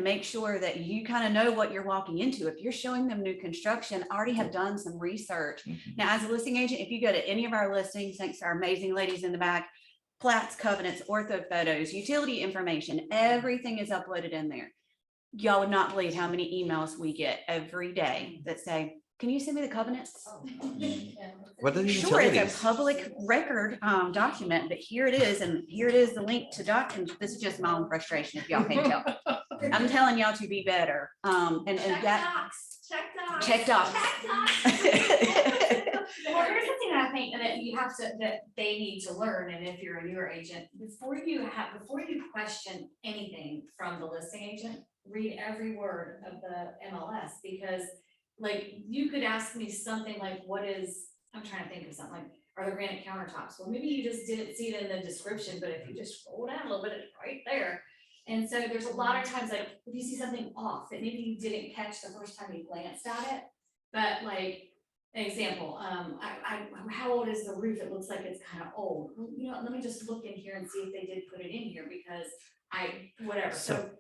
Speaker 1: make sure that you kind of know what you're walking into. If you're showing them new construction, already have done some research. Now, as a listing agent, if you go to any of our listings, thanks to our amazing ladies in the back, plats, covenants, ortho photos, utility information, everything is uploaded in there. Y'all would not believe how many emails we get every day that say, can you send me the covenants?
Speaker 4: What are the
Speaker 1: Sure, it's
Speaker 4: utilities?
Speaker 1: a public record document, but here it is, and here it is the link to document. This is just my own frustration, if y'all can't tell. I'm telling y'all to be better. And
Speaker 6: Check
Speaker 1: that
Speaker 6: docs.
Speaker 1: check docs.
Speaker 6: Well, here's the thing I think that you have to, that they need to learn, and if you're a newer agent, before you question anything from the listing agent, read every word of the MLS, because like, you could ask me something like, I'm trying to think of something, like, are there granite countertops? Well, maybe you just didn't see it in the description, but if you just scroll down a little bit, it's right there. And so there's a lot of times, like, if you see something off that maybe you didn't catch the first time you glanced at it, but like, an example, how old is the roof? It looks like it's kind of old. Well, you know, let me just look in here and see if they did put it in here, because whatever, so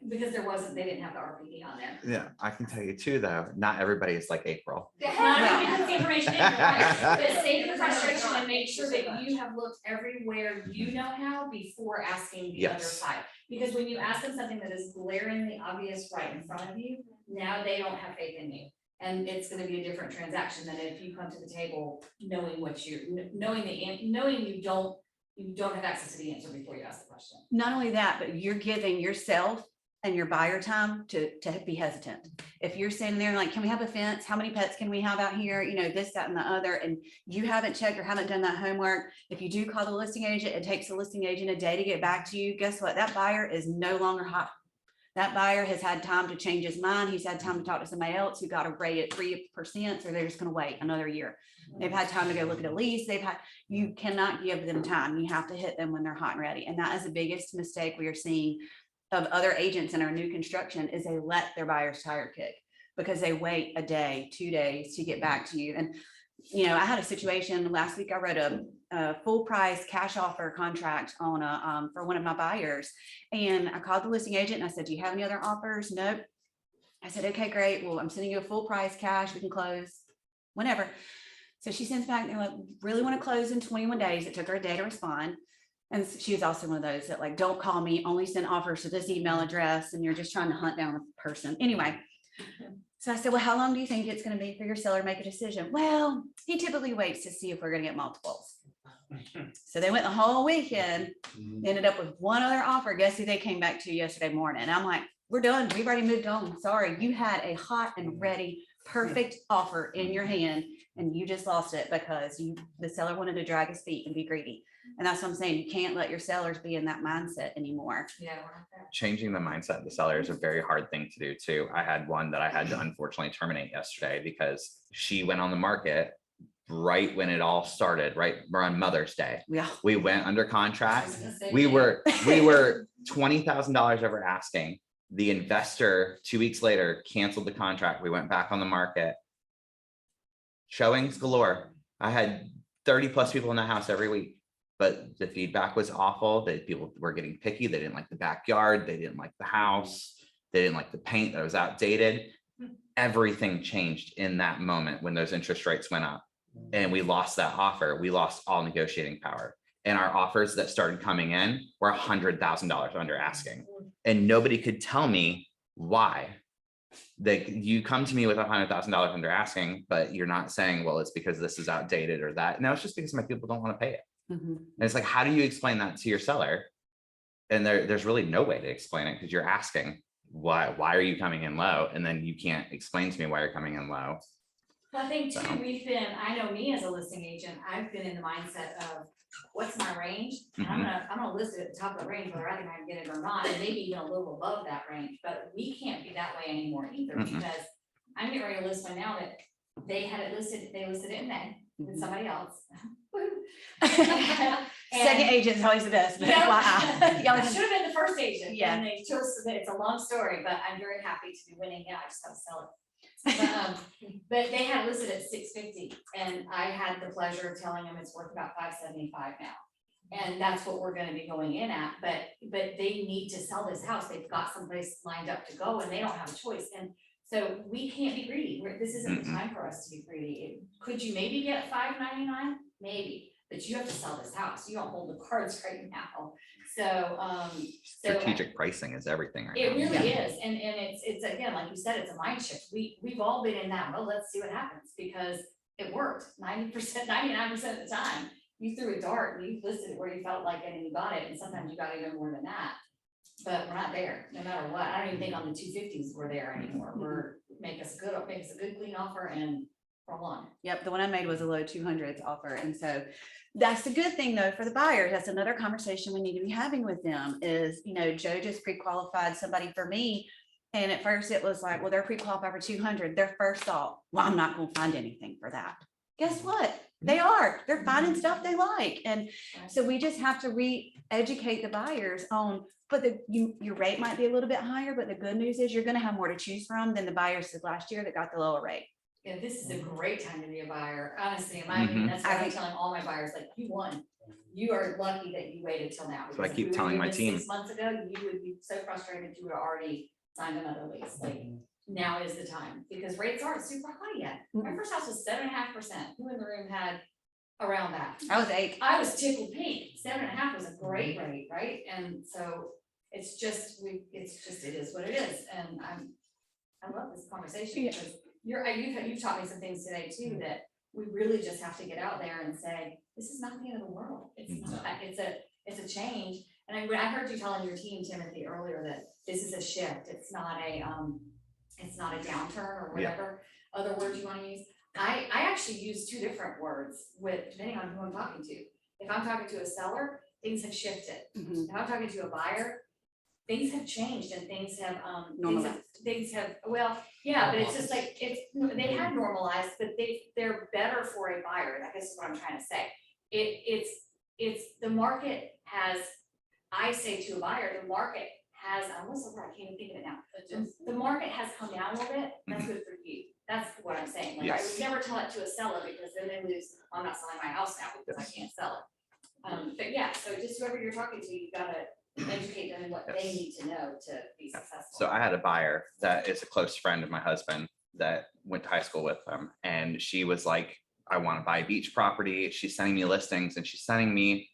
Speaker 6: because they didn't have the RPD on there.
Speaker 4: Yeah, I can tell you too, though, not everybody is like April.
Speaker 6: Not everybody puts the information in, right? But save the frustration and make sure that you have looked everywhere you know how before asking the other
Speaker 4: Yes.
Speaker 6: side. Because when you ask them something that is glaringly obvious right in front of you, now they don't have faith in you. And it's gonna be a different transaction than if you come to the table knowing knowing you don't have access to the answer before you ask the question.
Speaker 1: Not only that, but you're giving yourself and your buyer time to be hesitant. If you're sitting there like, can we have a fence? How many pets can we have out here? You know, this, that, and the other, and you haven't checked or haven't done that homework. If you do call the listing agent, it takes the listing agent a day to get back to you. Guess what? That buyer is no longer hot. That buyer has had time to change his mind. He's had time to talk to somebody else who got a rate at 3%, so they're just going to wait another year. They've had time to go look at a lease. You cannot give them time. You have to hit them when they're hot and ready. And that is the biggest mistake we are seeing of other agents in our new construction, is they let their buyers tire kick because they wait a day, 2 days to get back to you. And, you know, I had a situation last week. I wrote a full price cash offer contract on for one of my buyers. And I called the listing agent and I said, do you have any other offers? Nope. I said, okay, great. Well, I'm sending you a full price cash. We can close whenever. So she sends back, they're like, really want to close in 21 days. It took her a day to respond. And she was also one of those that like, don't call me, only send offers to this email address. And you're just trying to hunt down a person. Anyway. So I said, well, how long do you think it's going to be for your seller to make a decision? Well, he typically waits to see if we're going to get multiples. So they went the whole weekend, ended up with one other offer. Guess who they came back to yesterday morning? And I'm like, we're done. We've already moved on. Sorry. You had a hot and ready, perfect offer in your hand, and you just lost it because the seller wanted to drag his feet and be greedy. And that's what I'm saying. You can't let your sellers be in that mindset anymore.
Speaker 6: Yeah, we're not there.
Speaker 4: Changing the mindset of the seller is a very hard thing to do too. I had one that I had to unfortunately terminate yesterday because she went on the market right when it all started, right around Mother's Day.
Speaker 1: Yeah.
Speaker 4: We went under contract.
Speaker 6: I was gonna say,
Speaker 4: We
Speaker 6: yeah.
Speaker 4: were $20,000 over asking. The investor 2 weeks later canceled the contract. We went back on the market. Showings galore. I had 30 plus people in the house every week. But the feedback was awful. That people were getting picky. They didn't like the backyard. They didn't like the house. They didn't like the paint that was outdated. Everything changed in that moment when those interest rates went up. And we lost that offer. We lost all negotiating power. And our offers that started coming in were $100,000 under asking. And nobody could tell me why. Like, you come to me with $100,000 under asking, but you're not saying, well, it's because this is outdated or that. No, it's just because my people don't want to pay it.
Speaker 1: Mhm.
Speaker 4: And it's like, how do you explain that to your seller? And there's really no way to explain it because you're asking, why are you coming in low? And then you can't explain to me why you're coming in low.
Speaker 6: Well, I think too,
Speaker 4: So.
Speaker 6: I know me as a listing agent, I've been in the mindset of what's my range? And I'm gonna list it at the top of the range, whether I think I can get it or not, and maybe even a little above that range, but we can't be that way anymore either,
Speaker 4: Mhm.
Speaker 6: because I'm getting ready to list one now that they listed it in May with somebody else.
Speaker 1: Second agent is always the best, but FYI. Y'all
Speaker 6: I
Speaker 1: just-
Speaker 6: should have been the first agent,
Speaker 1: Yeah.
Speaker 6: and they chose, it's a long story, but I'm very happy to be winning, I just gotta sell it. But they had listed at $650, and I had the pleasure of telling them it's worth about $575 now. And that's what we're gonna be going in at, but they need to sell this house, they've got someplace lined up to go, and they don't have a choice, and so we can't be greedy, this isn't the time for us to be greedy. Could you maybe get $599? Maybe, but you have to sell this house, you don't hold the cards right now, so.
Speaker 4: Strategic pricing is everything right
Speaker 6: It
Speaker 4: now.
Speaker 6: really is, and it's again, like you said, it's a mind shift, we've all been in that, well, let's see what happens, because it worked 90%, 99% of the time. You threw a dart and you listed it where you felt like it and you got it, and sometimes you got even more than that. But we're not there, no matter what. I don't even think on the 250s we're there anymore. Make us a good clean offer, and
Speaker 2: for long.
Speaker 1: Yep, the one I made was a low 200s offer. And so that's the good thing though, for the buyers. That's another conversation we need to be having with them is, Joe just pre-qualified somebody for me. And at first it was like, well, they're pre-qualified for 200. Their first thought, well, I'm not going to find anything for that. Guess what? They are. They're finding stuff they like. And so we just have to re-educate the buyers on, but your rate might be a little bit higher, but the good news is you're going to have more to choose from than the buyers did last year that got the lower rate.
Speaker 2: Yeah, this is a great time to be a buyer, honestly, in my opinion. That's what I'm telling all my buyers, like, you won. You are lucky that you waited till now.
Speaker 4: So I
Speaker 2: because if
Speaker 4: keep
Speaker 2: we were
Speaker 4: telling
Speaker 2: doing
Speaker 4: my
Speaker 2: this
Speaker 4: team.
Speaker 2: 6 months ago, you would be so frustrated, you would have already signed another lease, like, now is the time, because rates aren't super high yet. My first house was 7.5%, who in the room had around that?
Speaker 1: I was 8.
Speaker 2: I was tickled pink, 7.5 was a great rate, right? And so it's just, it is what it is, and I love this conversation,
Speaker 1: Yeah.
Speaker 2: because you've taught me some things today too, that we really just have to get out there and say, this is not the end of the world. It's not, it's a change. And I heard you telling your team, Timothy, earlier that this is a shift. It's not a downturn or whatever other words you want to use. I actually use 2 different words depending on who I'm talking to. If I'm talking to a seller, things have shifted. If I'm talking to a buyer, things have changed and things have, well, yeah, but it's just like, they had normalized, but they're better for a buyer, I guess is what I'm trying to say. It's the market has, I say to a buyer, the market has, I can't even think of it now. The market has come down a little bit, that's good for you. That's what I'm saying. Like, I would never tell it to a seller because then they lose, I'm not selling my house now because I can't sell it. But yeah, so just whoever you're talking to, you gotta educate them in what they need to know to be successful.
Speaker 4: So I had a buyer that is a close friend of my husband that went to high school with him. And she was like, I want to buy a beach property. She's sending me listings and she's sending me,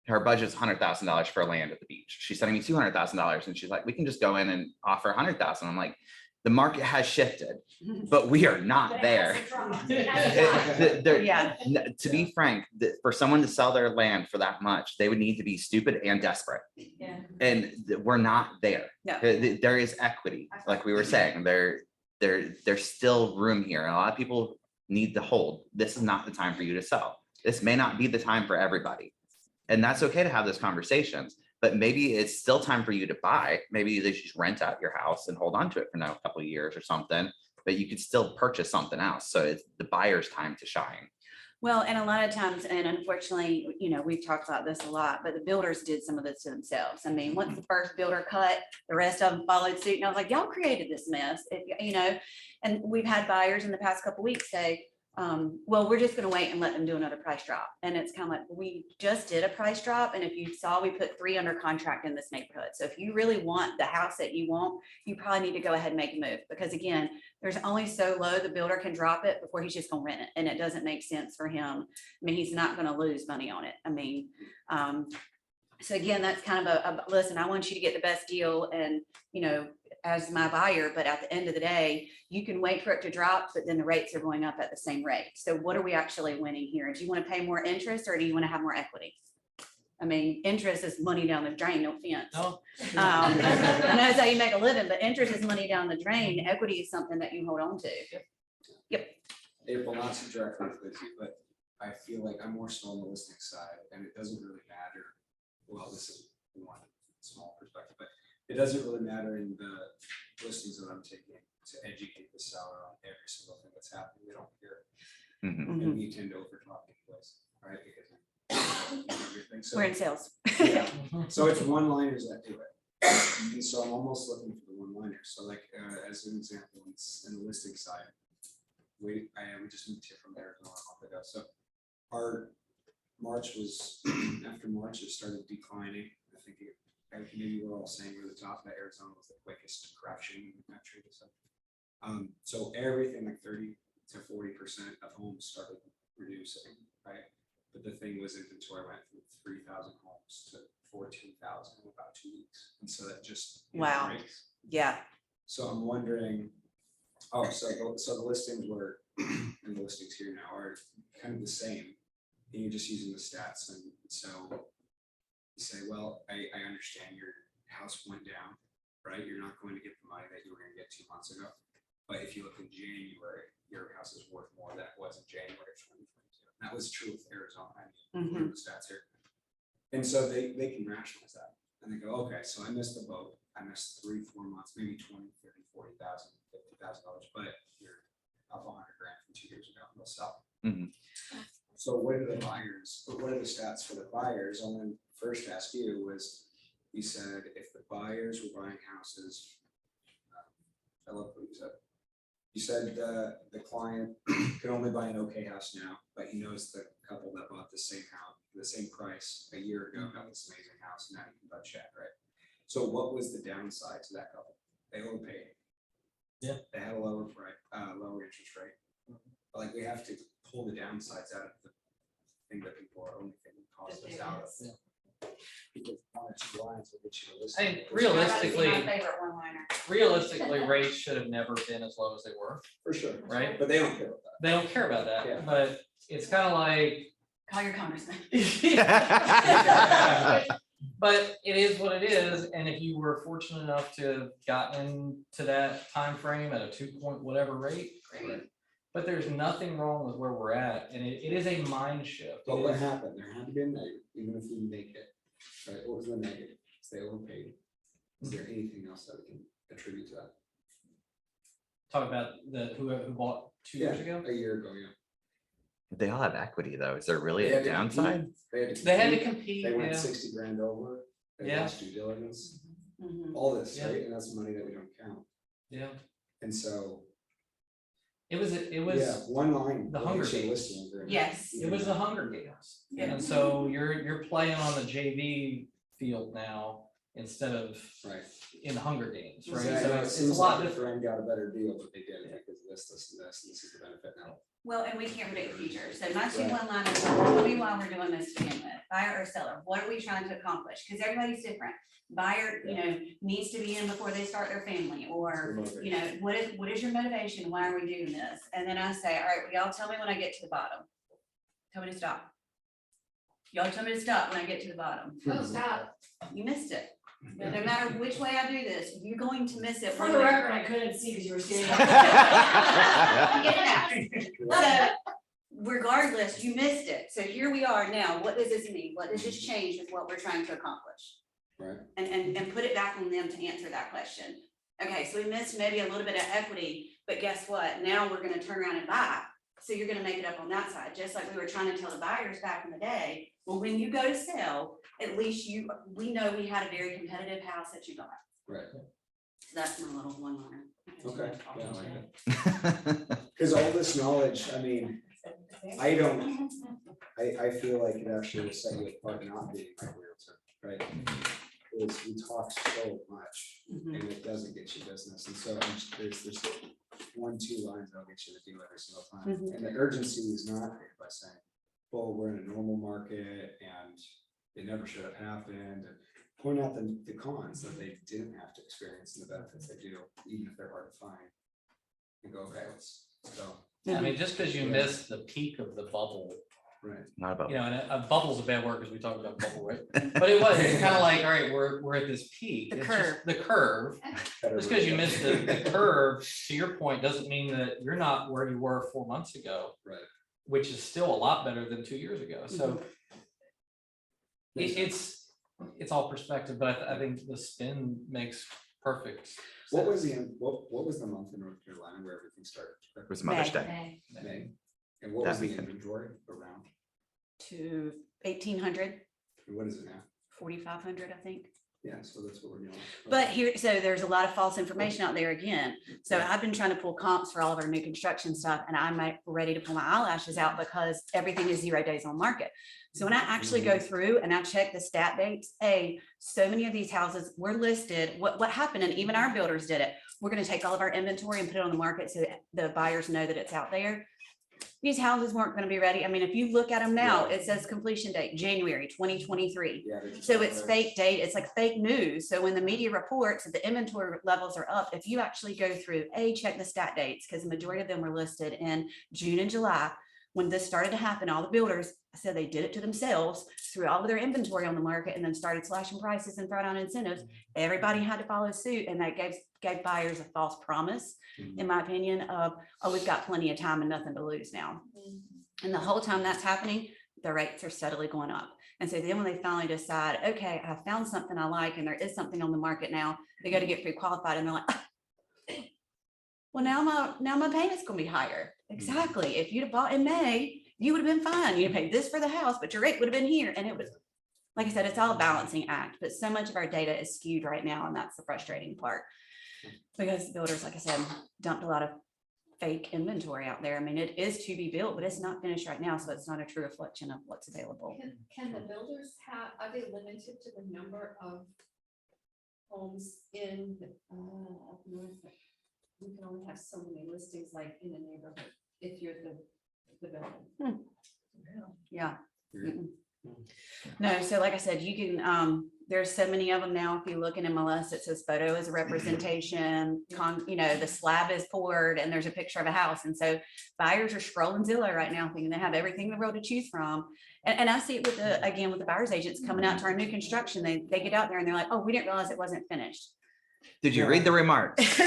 Speaker 4: her budget's $100,000 for land at the beach. She's sending me $200,000 and she's like, we can just go in and offer 100,000. I'm like, the market has shifted, but we are not there.
Speaker 1: Yeah.
Speaker 4: To be frank, for someone to sell their land for that much, they would need to be stupid and desperate.
Speaker 2: Yeah.
Speaker 4: And we're not there.
Speaker 1: No.
Speaker 4: There is equity, like we were saying. There's still room here. And a lot of people need to hold. This is not the time for you to sell. This may not be the time for everybody. And that's okay to have those conversations. But maybe it's still time for you to buy. Maybe they should just rent out your house and hold on to it for now a couple of years or something, but you could still purchase something else. So it's the buyer's time to shine.
Speaker 1: Well, and a lot of times, and unfortunately, we've talked about this a lot, but the builders did some of this to themselves. I mean, once the first builder cut, the rest of them followed suit. And I was like, y'all created this mess, and we've had buyers in the past couple of weeks say, well, we're just going to wait and let them do another price drop. And it's kind of like, we just did a price drop. And if you saw, we put 3 under contract in this neighborhood. So if you really want the house that you want, you probably need to go ahead and make a move, because again, there's only so low the builder can drop it before he's just going to rent it. And it doesn't make sense for him. I mean, he's not going to lose money on it. I mean, so again, that's kind of a listen, I want you to get the best deal and, as my buyer, but at the end of the day, you can wait for it to drop, but then the rates are going up at the same rate. So what are we actually winning here? Do you want to pay more interest or do you want to have more equity? I mean, interest is money down the drain, no offense.
Speaker 5: No.
Speaker 1: I know that's how you make a living, but interest is money down the drain. Equity is something that you hold on to. Yep.
Speaker 3: April, not to directly with you, but I feel like I'm more so on the listing side, and it doesn't really matter. Well, this is one small perspective, but it doesn't really matter in the listings that I'm taking to educate the seller on every single thing that's happening. They don't hear, and we tend to overtalk anyways, right? Because everything. So
Speaker 1: We're in sales.
Speaker 3: yeah. So it's one-liners that do it, and so I'm almost looking for the one-liners. So like as an example, it's in the listing side. We just moved here from Arizona a month ago. So our March was after March it started declining. I think maybe we're all saying we're the top, that Arizona was the quickest correction in the country. So everything like 30 to 40% of homes started reducing, right? But the thing was inventory went from 3,000 homes to 14,000 in about 2 weeks, and so that just
Speaker 1: Wow.
Speaker 3: breaks.
Speaker 1: Yeah.
Speaker 3: So I'm wondering. Oh, so the listings were, and the listings here now are kind of the same. And you're just using the stats, and so you say, well, I understand your house went down, right? You're not going to get the money that you were going to get 2 months ago. But if you look in January, your house is worth more than it was in January of 2022. And that was true with Arizona. I mean, look at the stats here. And so they can rationalize that. And they go, okay, so I missed the boat. I missed 3-4 months, maybe 20, 30, 40,000, $50,000, but you're up $100,000 from 2 years ago. They'll sell. So what are the buyers? But what are the stats for the buyers? I want to first ask you was, you said if the buyers were buying houses, I love what you said. You said the client could only buy an okay house now, but he knows the couple that bought the same house, the same price a year ago, got this amazing house, and now you can buy check, right? So what was the downside to that couple? They overpaid.
Speaker 5: Yeah.
Speaker 3: They had a lower price, lower interest rate. Like, we have to pull the downsides out of the thing that people are only thinking costs us out of. Because one or two lines will get you to listen.
Speaker 5: I mean, realistically,
Speaker 1: My favorite one-liner.
Speaker 5: realistically, rates should have never been as low as they were,
Speaker 3: For sure.
Speaker 5: right?
Speaker 3: But they don't care about that.
Speaker 5: They don't care about
Speaker 3: Yeah.
Speaker 5: that, but it's kind of like.
Speaker 1: Call your congressman.
Speaker 5: But it is what it is, and if you were fortunate enough to have gotten to that time frame at a 2 point whatever rate, great. But there's nothing wrong with where we're at, and it is a mind shift.
Speaker 3: But what happened? There had to be a negative, even if we make it, right? What was the negative? Is they overpaid. Is there anything else that we can attribute to that?
Speaker 5: Talk about who bought 2 years ago.
Speaker 3: A year ago, yeah.
Speaker 4: They all have equity though. Is there really
Speaker 3: They
Speaker 4: a
Speaker 3: had to
Speaker 4: downside?
Speaker 3: compete.
Speaker 5: They had to
Speaker 3: compete.
Speaker 5: compete,
Speaker 3: They went
Speaker 5: yeah.
Speaker 3: 60 grand over. They
Speaker 5: Yeah.
Speaker 3: lost due diligence,
Speaker 1: Mhm.
Speaker 3: all this,
Speaker 5: Yeah.
Speaker 3: right? And that's money that we don't count.
Speaker 5: Yeah,
Speaker 3: And so,
Speaker 5: it was,
Speaker 3: yeah, one line.
Speaker 5: the
Speaker 3: will
Speaker 5: Hunger
Speaker 3: get you a
Speaker 5: Games.
Speaker 3: listing agreement.
Speaker 1: Yes.
Speaker 5: it was the Hunger Games.
Speaker 1: Yeah.
Speaker 5: And so you're playing on the JV field now instead of
Speaker 3: Right.
Speaker 5: in the Hunger Games, right?
Speaker 3: So I
Speaker 5: So
Speaker 3: know it
Speaker 5: it's a
Speaker 3: seems
Speaker 5: lot
Speaker 3: like the
Speaker 5: different.
Speaker 3: friend got a better deal, but they did it because of this, and this is the benefit now.
Speaker 1: Well, and we can't predict the future. So my two
Speaker 3: Right.
Speaker 1: one-liners, tell me why we're doing this to begin with, buyer or seller, what are we trying to accomplish? Because everybody's different. Buyer, you know, needs to be in before they start their family, or, you know, what is your motivation? Why are we doing this? And then I say, all right, well, y'all tell me when I get to the bottom. Tell me to stop. Y'all tell me to stop when I get to the bottom.
Speaker 6: Oh, stop.
Speaker 1: You missed it. No matter which way I do this, you're going to miss it.
Speaker 6: For the record, I couldn't see because you were standing.
Speaker 1: So regardless, you missed it. So here we are now. What does this mean? What does this change with what we're trying to accomplish?
Speaker 3: Right.
Speaker 1: And put it back on them to answer that question. Okay, so we missed maybe a little bit of equity, but guess what? Now we're gonna turn around and buy. So you're gonna make it up on that side, just like we were trying to tell the buyers back in the day. Well, when you go to sell, at least we know we had a very competitive house that you got.
Speaker 3: Right.
Speaker 1: So that's my little one-liner.
Speaker 3: Okay. Yeah, I like it. Because all this knowledge, I mean, I feel like it actually will set you apart not being my realtor, right? Because we talk so much
Speaker 1: Mhm.
Speaker 3: and it doesn't get you business. And so there's 1-2 lines that'll get you to do every single time.
Speaker 1: Mhm.
Speaker 3: And the urgency is not created by saying, well, we're in a normal market and it never should have happened. And point out the cons that they didn't have to experience and the benefits they do, even if they're hard to find. And go, okay, let's go.
Speaker 5: I mean, just because you missed the peak of the bubble,
Speaker 3: Right.
Speaker 4: Not about.
Speaker 5: you know, and a bubble's a bad word because we talked about bubble, right? But it was, it's kind of like, all right, we're at this peak.
Speaker 1: The
Speaker 5: It's just
Speaker 1: curve.
Speaker 5: The curve, just because you missed the curve, to your point, doesn't mean that you're not where you were 4 months ago.
Speaker 3: Right.
Speaker 5: Which is still a lot better than 2 years ago, so. It's all perspective, but I think the spin makes perfect.
Speaker 3: What
Speaker 5: sense.
Speaker 3: was what was the month in North Carolina where everything started?
Speaker 4: It was Mother's Day.
Speaker 3: May. And what
Speaker 4: That
Speaker 3: was the
Speaker 4: weekend.
Speaker 3: inventory around?
Speaker 1: To 1,800,
Speaker 3: And what is it now?
Speaker 1: 4,500, I think.
Speaker 3: Yeah, so that's what we're doing.
Speaker 1: But here, so there's a lot of false information out there again. So I've been trying to pull comps for all of our new construction stuff, and I'm ready to pull my eyelashes out because everything is 0 days on market. So when I actually go through and I check the stat dates, so many of these houses were listed. What happened, and even our builders did it. We're gonna take all of our inventory and put it on the market so that the buyers know that it's out there. These houses weren't gonna be ready. I mean, if you look at them now, it says completion date, January 2023.
Speaker 3: Yeah, they're just
Speaker 1: So
Speaker 3: not
Speaker 1: it's
Speaker 3: there.
Speaker 1: fake date, it's like fake news. So when the media reports that the inventory levels are up, if you actually go through, check the stat dates, because the majority of them were listed in June and July. when this started to happen, all the builders said they did it to themselves, threw all of their inventory on the market and then started slashing prices and throwing out incentives. Everybody had to follow suit, and that gave buyers a false promise, in my opinion, of, oh, we've got plenty of time and nothing to lose now. And the whole time that's happening, the rates are steadily going up. And so then when they finally decide, okay, I found something I like and there is something on the market now, they go to get pre-qualified and they're like, well, now my payment's gonna be higher. Exactly. If you'd have bought in May, you would have been fine. You'd paid this for the house, but your rate would have been here. And it was, like I said, it's all a balancing act, but so much of our data is skewed right now. And that's the frustrating part. Because the builders, like I said, dumped a lot of fake inventory out there. I mean, it is to be built, but it's not finished right now. So it's not a true reflection of what's available.
Speaker 7: Can the builders are they limited to the number of homes in, up north? You can only have so many listings like in a neighborhood if you're the building.
Speaker 1: Yeah.
Speaker 3: Agreed.
Speaker 1: No, so like I said, you can, there's so many of them now. If you look in MLS, it says photo is a representation, the slab is poured and there's a picture of a house. And so buyers are scrolling Zillow right now thinking they have everything in the world to choose from. And I see it with the buyer's agents coming out to our new construction. They get out there and they're like, oh, we didn't realize it wasn't finished.
Speaker 4: Did you read the remarks?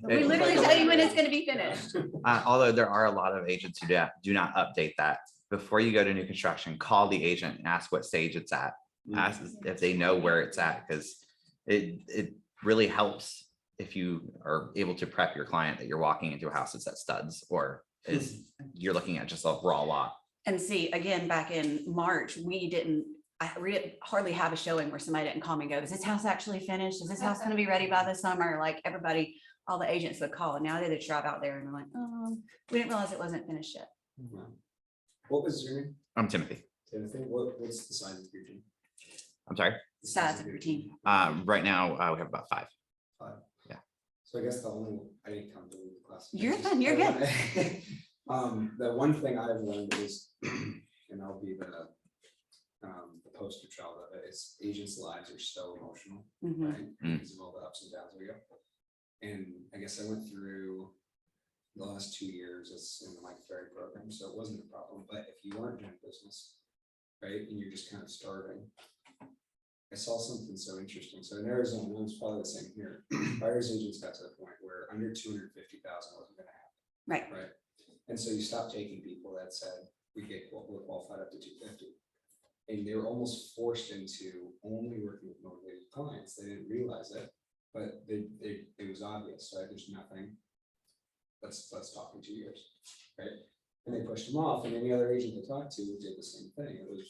Speaker 1: We literally tell you when it's going to be finished.
Speaker 4: Although there are a lot of agents who do not update that. Before you go to new construction, call the agent and ask what stage it's at. Ask if they know where it's at, because it really helps if you are able to prep your client that you're walking into a house that's at studs or you're looking at just a raw lot.
Speaker 1: And see, again, back in March, I hardly have a showing where somebody didn't call me and go, is this house actually finished? Is this house going to be ready by the summer? Like everybody, all the agents would call, and now they just drive out there and they're like, oh, we didn't realize it wasn't finished yet.
Speaker 3: Wow. What was your name?
Speaker 4: I'm Timothy.
Speaker 3: Timothy, what's the size of your team?
Speaker 4: I'm sorry.
Speaker 3: The
Speaker 1: Size of your team.
Speaker 4: Right now we have about 5.
Speaker 3: So I guess I didn't come to the class.
Speaker 1: You're fine, you're good.
Speaker 3: The one thing I've learned is, and I'll be the poster child of it, is agents' lives are so emotional,
Speaker 1: Mhm.
Speaker 3: right? Because of all the ups and downs we go. And I guess I went through the last 2 years as in the Mike Ferry program, so it wasn't a problem. But if you weren't doing business, right, and you're just kind of starving, I saw something so interesting. So in Arizona, and it's probably the same here. Buyers agents got to the point where under 250,000 wasn't going to happen.
Speaker 1: Right.
Speaker 3: Right. And so you stopped taking people that said we're qualified up to 250, and they were almost forced into only working with motivated clients. They didn't realize it, but it was obvious. Right? There's nothing. Let's talk in 2 years, right? And they pushed them off, and any other agent they talked to did the same thing. It was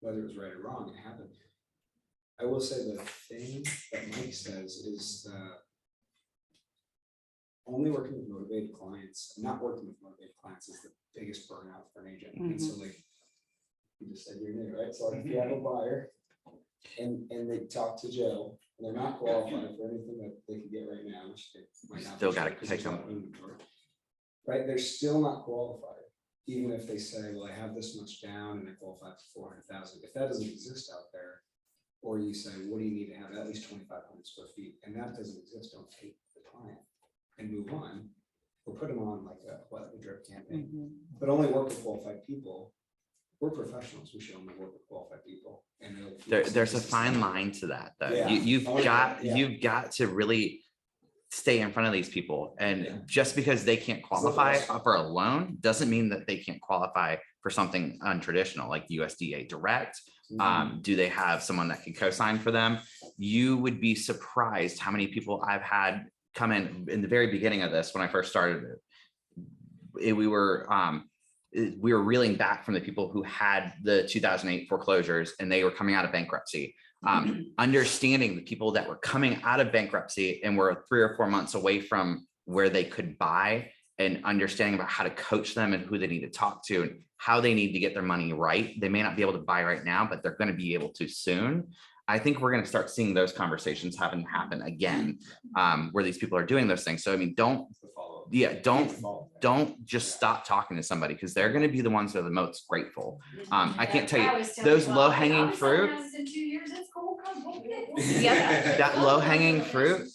Speaker 3: whether it was right or wrong, it happened. I will say the thing that Mike says is only working with motivated clients, not working with motivated clients is the biggest burnout for an agent. And so like you just said you're new, right? So if you have a buyer and they talk to Joe, and they're not qualified for anything that they can get right now, which they might not.
Speaker 4: Still gotta
Speaker 3: because
Speaker 4: take
Speaker 3: there's
Speaker 4: them.
Speaker 3: no inventory, right? They're still not qualified, even if they say, well, I have this much down and I qualify for 400,000. If that doesn't exist out there, or you say, what do you need to have? At least 2,500 square feet, and that doesn't exist, don't take the client and move on, or put them on like a drip campaign, but only work with qualified people. We're professionals, we should only work with qualified people. And
Speaker 4: There's a fine line to that, though.
Speaker 3: Yeah.
Speaker 4: You've
Speaker 3: Oh,
Speaker 4: got
Speaker 3: yeah.
Speaker 4: to really stay in front of these people, and just because they can't qualify for a loan doesn't mean that they can't qualify for something untraditional like USDA Direct. Do they have someone that can co-sign for them? You would be surprised how many people I've had come in the very beginning of this when I first started it. We were reeling back from the people who had the 2008 foreclosures and they were coming out of bankruptcy. Understanding the people that were coming out of bankruptcy and were 3 or 4 months away from where they could buy, and understanding about how to coach them and who they need to talk to and how they need to get their money right. They may not be able to buy right now, but they're going to be able to soon. I think we're going to start seeing those conversations happen again, where these people are doing those things. So, I mean, don't just stop talking to somebody, because they're going to be the ones that are the most grateful. I can't tell you those low hanging fruit.
Speaker 1: Yeah.
Speaker 4: That low hanging fruit,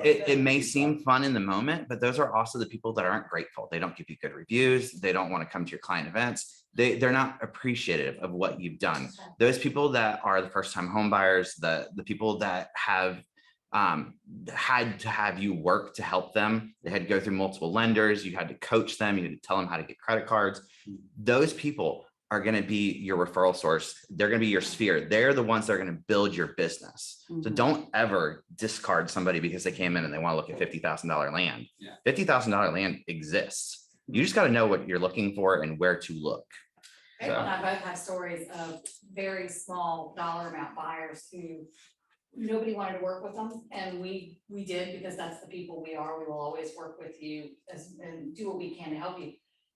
Speaker 4: it may seem fun in the moment, but those are also the people that aren't grateful. They don't give you good reviews. They don't want to come to your client events. They're not appreciative of what you've done. Those people that are the first time home buyers, the people that have had to have you work to help them. They had to go through multiple lenders. You had to coach them. You had to tell them how to get credit cards. Those people are going to be your referral source. They're going to be your sphere. They're the ones that are going to build your business. So don't ever discard somebody because they came in and they want to look at $50,000 land.
Speaker 3: Yeah.
Speaker 4: $50,000 land exists. You just got to know what you're looking for and where to look.
Speaker 2: April and I both have stories of very small dollar amount buyers who nobody wanted to work with them, and we did, because that's the people we are. We will always work with you and do what we can to help you.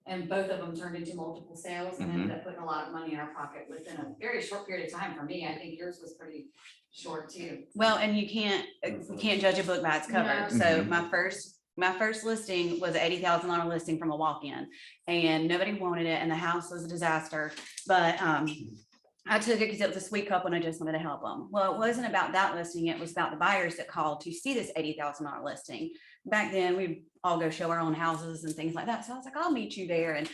Speaker 2: And both of them turned into multiple sales and ended up putting a lot of money in our pocket within a very short period of time. For me, I think yours was pretty short too.
Speaker 1: Well, and you can't judge a book by its cover.
Speaker 2: No.
Speaker 1: So my first listing was an $80,000 listing from a walk-in, and nobody wanted it, and the house was a disaster. But I took it because it was a sweet couple and I just wanted to help them. Well, it wasn't about that listing. It was about the buyers that called to see this $80,000 listing. Back then, we'd all go show our own houses and things like that. So I was like, I'll meet you there. And,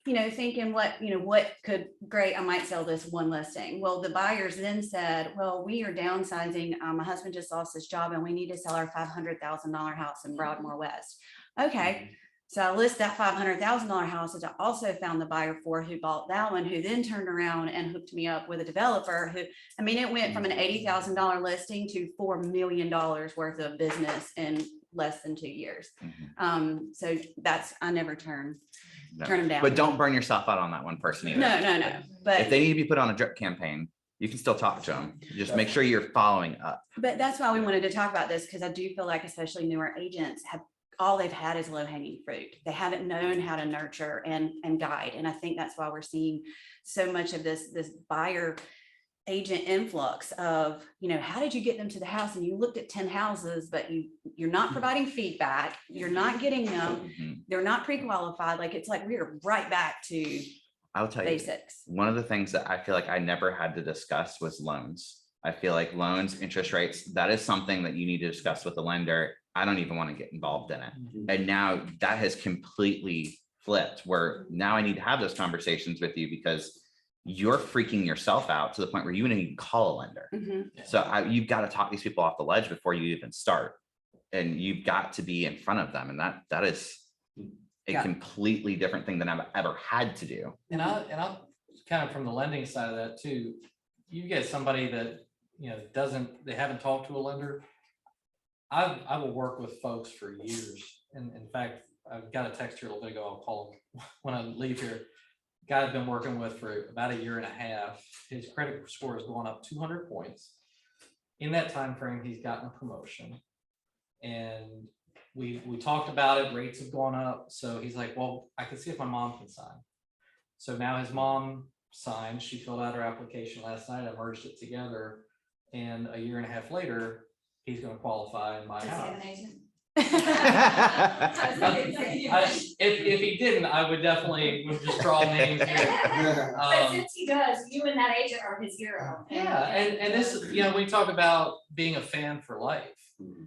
Speaker 1: thinking what could, great, I might sell this one listing. Well, the buyers then said, well, we are downsizing. My husband just lost his job and we need to sell our $500,000 house in Broadmoor West. Okay. So I list that $500,000 house, as I also found the buyer for who bought that one, who then turned around and hooked me up with a developer who, it went from an $80,000 listing to $4 million worth of business in less than 2 years. So I never turn them down.
Speaker 4: But don't burn yourself out on that one person either.
Speaker 1: No. But
Speaker 4: if they need to be put on a drip campaign, you can still talk to them. Just make sure you're following up.
Speaker 1: But that's why we wanted to talk about this, because I do feel like especially newer agents all they've had is low hanging fruit. They haven't known how to nurture and guide. And I think that's why we're seeing so much of this buyer agent influx of, how did you get them to the house? And you looked at 10 houses, but you're not providing feedback. You're not getting them. They're not pre-qualified. It's like we are right back to
Speaker 4: I'll tell
Speaker 1: basics.
Speaker 4: You, one of the things that I feel like I never had to discuss was loans. I feel like loans, interest rates, that is something that you need to discuss with the lender. I don't even want to get involved in it. And now that has completely flipped, where now I need to have those conversations with you because you're freaking yourself out to the point where you wouldn't even call a lender. So you've got to talk these people off the ledge before you even start. And you've got to be in front of them. And that is a completely different thing than I've ever had to do.
Speaker 5: And I'll kind of from the lending side of that too, you get somebody that, they haven't talked to a lender. I will work with folks for years. And in fact, I've got a text here a little bit ago. I'll call him when I leave here. Guy I've been working with for about a year and a half. His credit score has gone up 200 points. In that time frame, he's gotten a promotion. And we talked about it. Rates have gone up. So he's like, well, I can see if my mom can sign. So now his mom signed. She filled out her application last night. I merged it together. And a year and a half later, he's going to qualify and buy a house. If he didn't, I would definitely just draw names here.
Speaker 6: But since he does, you and that agent are his hero.
Speaker 5: Yeah, and this, we talk about being a fan for life.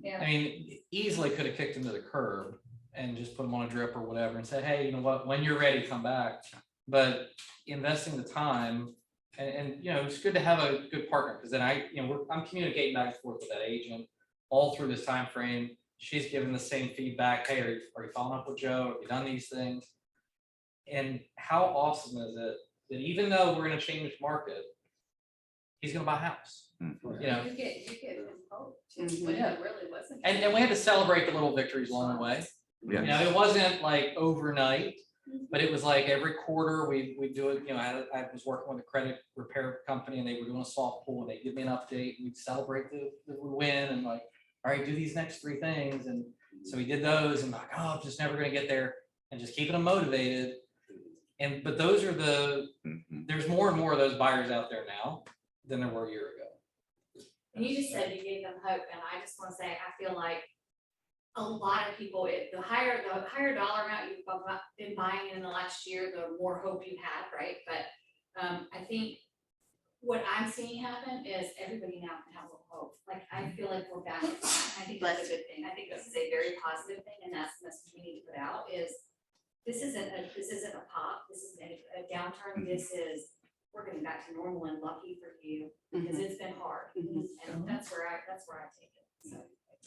Speaker 6: Yeah.
Speaker 5: I mean, easily could have kicked him to the curb and just put him on a drip or whatever and said, hey, you know what, when you're ready, come back. But investing the time and it's good to have a good partner, because then I'm communicating back and forth with that agent all through this time frame. She's giving the same feedback. Hey, are you following up with Joe? Have you done these things? And how awesome is it that even though we're going to change market, he's going to buy a house?
Speaker 7: You get hope too, when it really wasn't.
Speaker 5: And we had to celebrate the little victories along the way.
Speaker 4: Yeah.
Speaker 5: It wasn't like overnight, but it was like every quarter we do it. I was working with a credit repair company and they were doing a soft pull and they give me an update. We'd celebrate the win and like, all right, do these next 3 things. And so we did those and like, oh, I'm just never going to get there, and just keeping them motivated. But those are there's more and more of those buyers out there now than there were a year ago.
Speaker 6: And you just said you gave them hope, and I just want to say, I feel like a lot of people, the higher dollar amount you've been buying in the last year, the more hope you have, right? But I think
Speaker 2: what I'm seeing happen is everybody now can have a hope. Like, I feel like we're back. I think that's a good thing. I think this is a very positive thing, and that's the message we need to put out is this isn't a pop, this isn't a downturn, this is, we're getting back to normal and lucky for you, because it's been hard. And that's where I take it, so.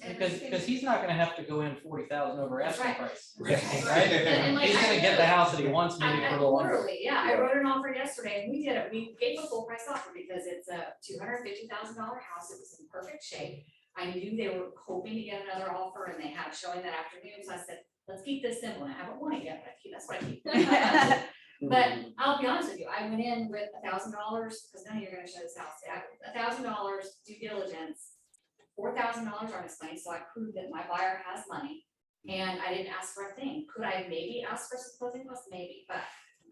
Speaker 5: Because he's not gonna have to go in 40,000 over
Speaker 2: That's
Speaker 5: asking
Speaker 2: right.
Speaker 5: price.
Speaker 3: Right.
Speaker 5: Right?
Speaker 2: And like,
Speaker 5: He's
Speaker 2: I
Speaker 5: gonna get the house that he wants maybe for a little under.
Speaker 2: literally, yeah, I wrote an offer yesterday, and we did it, we gave a full price offer because it's a $250,000 house, it was in perfect shape. I knew they were hoping to get another offer, and they had showing that afternoon, so I said, let's keep this simple, and I haven't won it yet, but that's what I keep. But I'll be honest with you, I went in with $1,000, because now you're gonna show this house, $1,000 due diligence, $4,000 on his money, so I proved that my buyer has money, and I didn't ask for a thing. Could I maybe ask for some closing costs? Maybe, but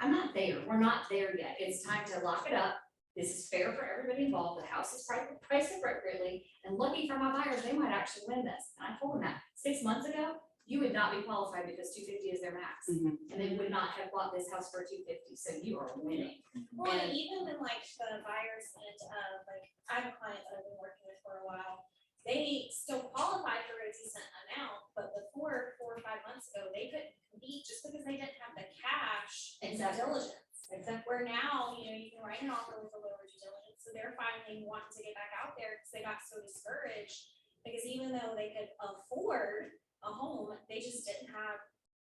Speaker 2: I'm not there, we're not there yet, it's time to lock it up. This is fair for everybody involved, the house is priced appropriately, and lucky for my buyers, they might actually win this. And I told them that 6 months ago, you would not be qualified because 250 is their max. And they would not have bought this house for 250, so you are winning.
Speaker 8: Well,
Speaker 2: And-
Speaker 8: and even when like the buyers end up, like, I have a client that I've been working with for a while. They still qualify for a decent amount, but before 4 or 5 months ago, they couldn't compete just because they didn't have the cash and due
Speaker 2: Exactly.
Speaker 8: diligence.
Speaker 2: Exactly.
Speaker 8: Where now, you can write an offer with a lower due diligence, so they're finally wanting to get back out there because they got so discouraged. Because even though they could afford a home, they just didn't have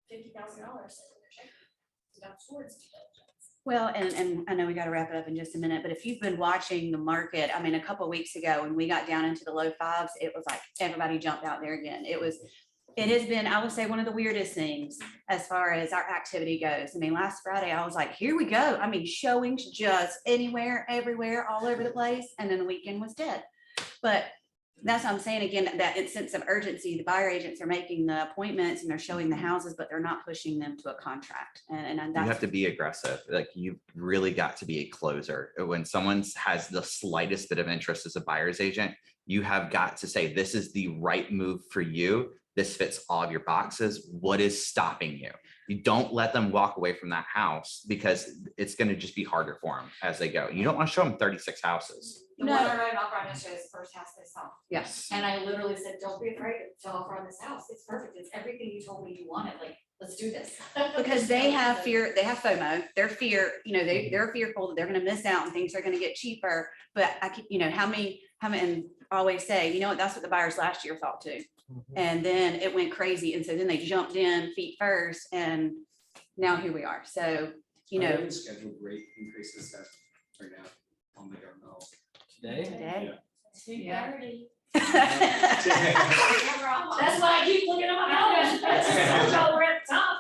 Speaker 8: $50,000 sitting in their check to go towards due diligence.
Speaker 1: Well, and I know we got to wrap it up in just a minute, but if you've been watching the market, I mean, a couple of weeks ago when we got down into the low fives, it was like everybody jumped out there again. It has been, I would say, one of the weirdest things as far as our activity goes. I mean, last Friday, I was like, here we go. I mean, showings just anywhere, everywhere, all over the place. And then the weekend was dead. But that's what I'm saying again, that sense of urgency, the buyer agents are making the appointments and they're showing the houses, but they're not pushing them to a contract. And
Speaker 4: You
Speaker 1: that's
Speaker 4: have to be aggressive. Like you really got to be a closer. When someone has the slightest bit of interest as a buyer's agent, you have got to say, this is the right move for you. This fits all of your boxes. What is stopping you? You don't let them walk away from that house because it's going to just be harder for them as they go. You don't want to show them 36 houses.
Speaker 2: The one I wrote an offer on yesterday is the first house they saw.
Speaker 1: yes.
Speaker 2: And I literally said, don't be afraid to offer on this house. It's perfect. It's everything you told me you wanted. Like, let's do this.
Speaker 1: Because they have fear, they have FOMO, they're they're fearful that they're gonna miss out and things are gonna get cheaper. But I keep, how many, and I always say, what, that's what the buyers last year thought too. And then it went crazy. And so then they jumped in feet first and now here we are. So,
Speaker 3: Scheduled rate increases that right now on the government.
Speaker 5: Today?
Speaker 1: today.
Speaker 8: 2:30.
Speaker 2: That's why I keep looking at my phone. We're at the top.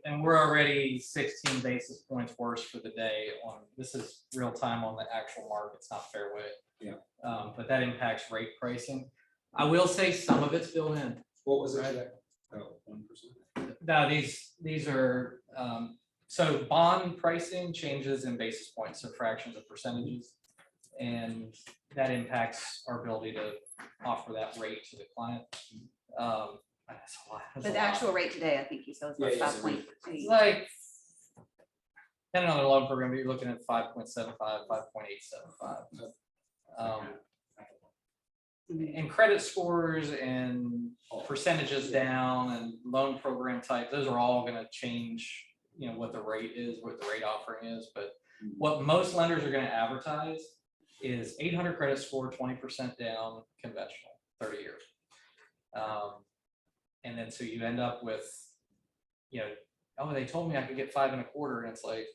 Speaker 5: And we're already 16 basis points worse for the day on, this is real time on the actual market, it's not fairway.
Speaker 3: Yeah.
Speaker 5: But that impacts rate pricing. I will say some of it's built in.
Speaker 3: What was it today? Oh, 1%.
Speaker 5: Now, these are, so bond pricing changes in basis points, so fractions of percentages. And that impacts our ability to offer that rate to the client. That's a lot. That's
Speaker 1: But
Speaker 5: a
Speaker 1: the
Speaker 5: lot.
Speaker 1: actual rate today, I think you said was
Speaker 3: Yeah,
Speaker 1: about 5.8.
Speaker 5: It's like, depending on the loan program, you're looking at 5.75, 5.875. And credit scores and percentages down and loan program type, those are all gonna change, what the rate is, what the rate offering is. But what most lenders are gonna advertise is 800 credit score, 20% down, conventional, 30 years. And then so you end up with, oh, they told me I could get 5.25, and it's like,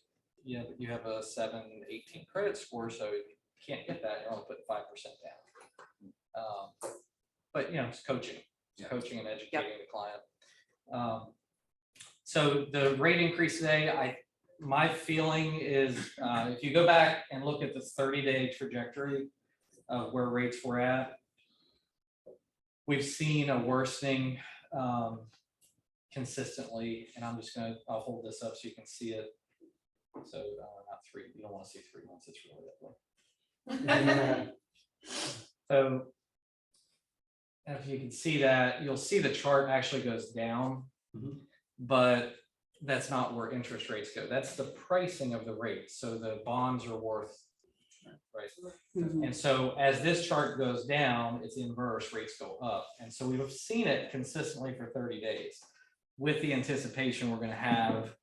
Speaker 5: yeah, but you have a 718 credit score, so you can't get that. You're only putting 5% down. But it's coaching, coaching and educating the client. So the rate increase today, my feeling is if you go back and look at the 30-day trajectory of where rates were at, we've seen a worsening consistently, and I'll hold this up so you can see it. So not 3, you don't want to see 3 months, it's really that way. So if you can see that, you'll see the chart actually goes down, but that's not where interest rates go. That's the pricing of the rate. So the bonds are worth right?
Speaker 1: Mhm.
Speaker 5: And so as this chart goes down, it's inverse, rates go up. And so we've seen it consistently for 30 days with the anticipation we're going to have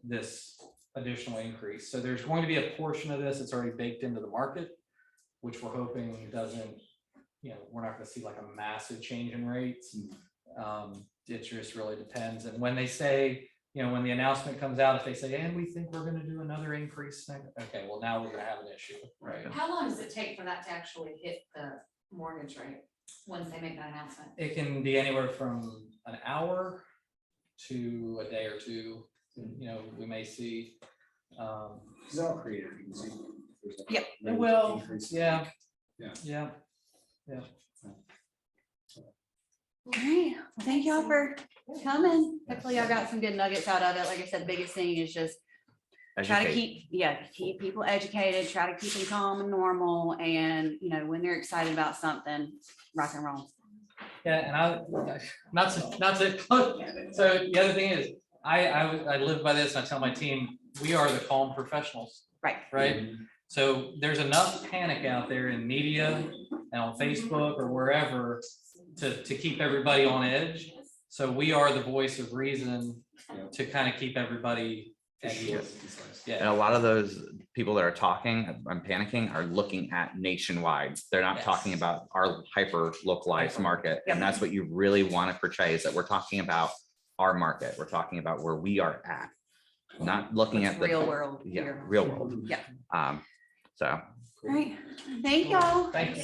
Speaker 5: this additional increase. So there's going to be a portion of this that's already baked into the market, which we're hoping doesn't, we're not going to see like a massive change in rates. It just really depends. And when they say, when the announcement comes out, if they say, and we think we're going to do another increase, okay, well, now we're going to have an issue, right?
Speaker 2: How long does it take for that to actually hit the mortgage rate once they make that announcement?
Speaker 5: It can be anywhere from an hour to a day or two. We may see.
Speaker 3: It's all creative. You can see if there's a
Speaker 1: Yep.
Speaker 3: rate
Speaker 5: It will,
Speaker 3: increase.
Speaker 5: yeah.
Speaker 3: Yeah.
Speaker 5: Yeah.
Speaker 1: All right, well, thank y'all for coming. Hopefully y'all got some good nuggets out of it. Like I said, the biggest thing is just try to keep people educated, try to keep them calm and normal. And, when they're excited about something, rock and roll.
Speaker 5: Yeah, and I, not to, so the other thing is, I live by this, and I tell my team, we are the calm professionals,
Speaker 1: Right.
Speaker 5: right? So there's enough panic out there in media and on Facebook or wherever to keep everybody on edge. So we are the voice of reason to kind of keep everybody at ease.
Speaker 4: And
Speaker 5: Yeah,
Speaker 4: a lot of those people that are talking, I'm panicking, are looking at nationwide. They're not
Speaker 5: Yes.
Speaker 4: talking about our hyper localized market. And that's what you really want to portray, is that we're talking about our market. We're talking about where we are at, not looking
Speaker 1: It's
Speaker 4: at the
Speaker 1: real world
Speaker 4: Yeah,
Speaker 1: here.
Speaker 4: real world.
Speaker 1: Yeah.
Speaker 4: So.
Speaker 1: All right, thank y'all.
Speaker 5: thanks.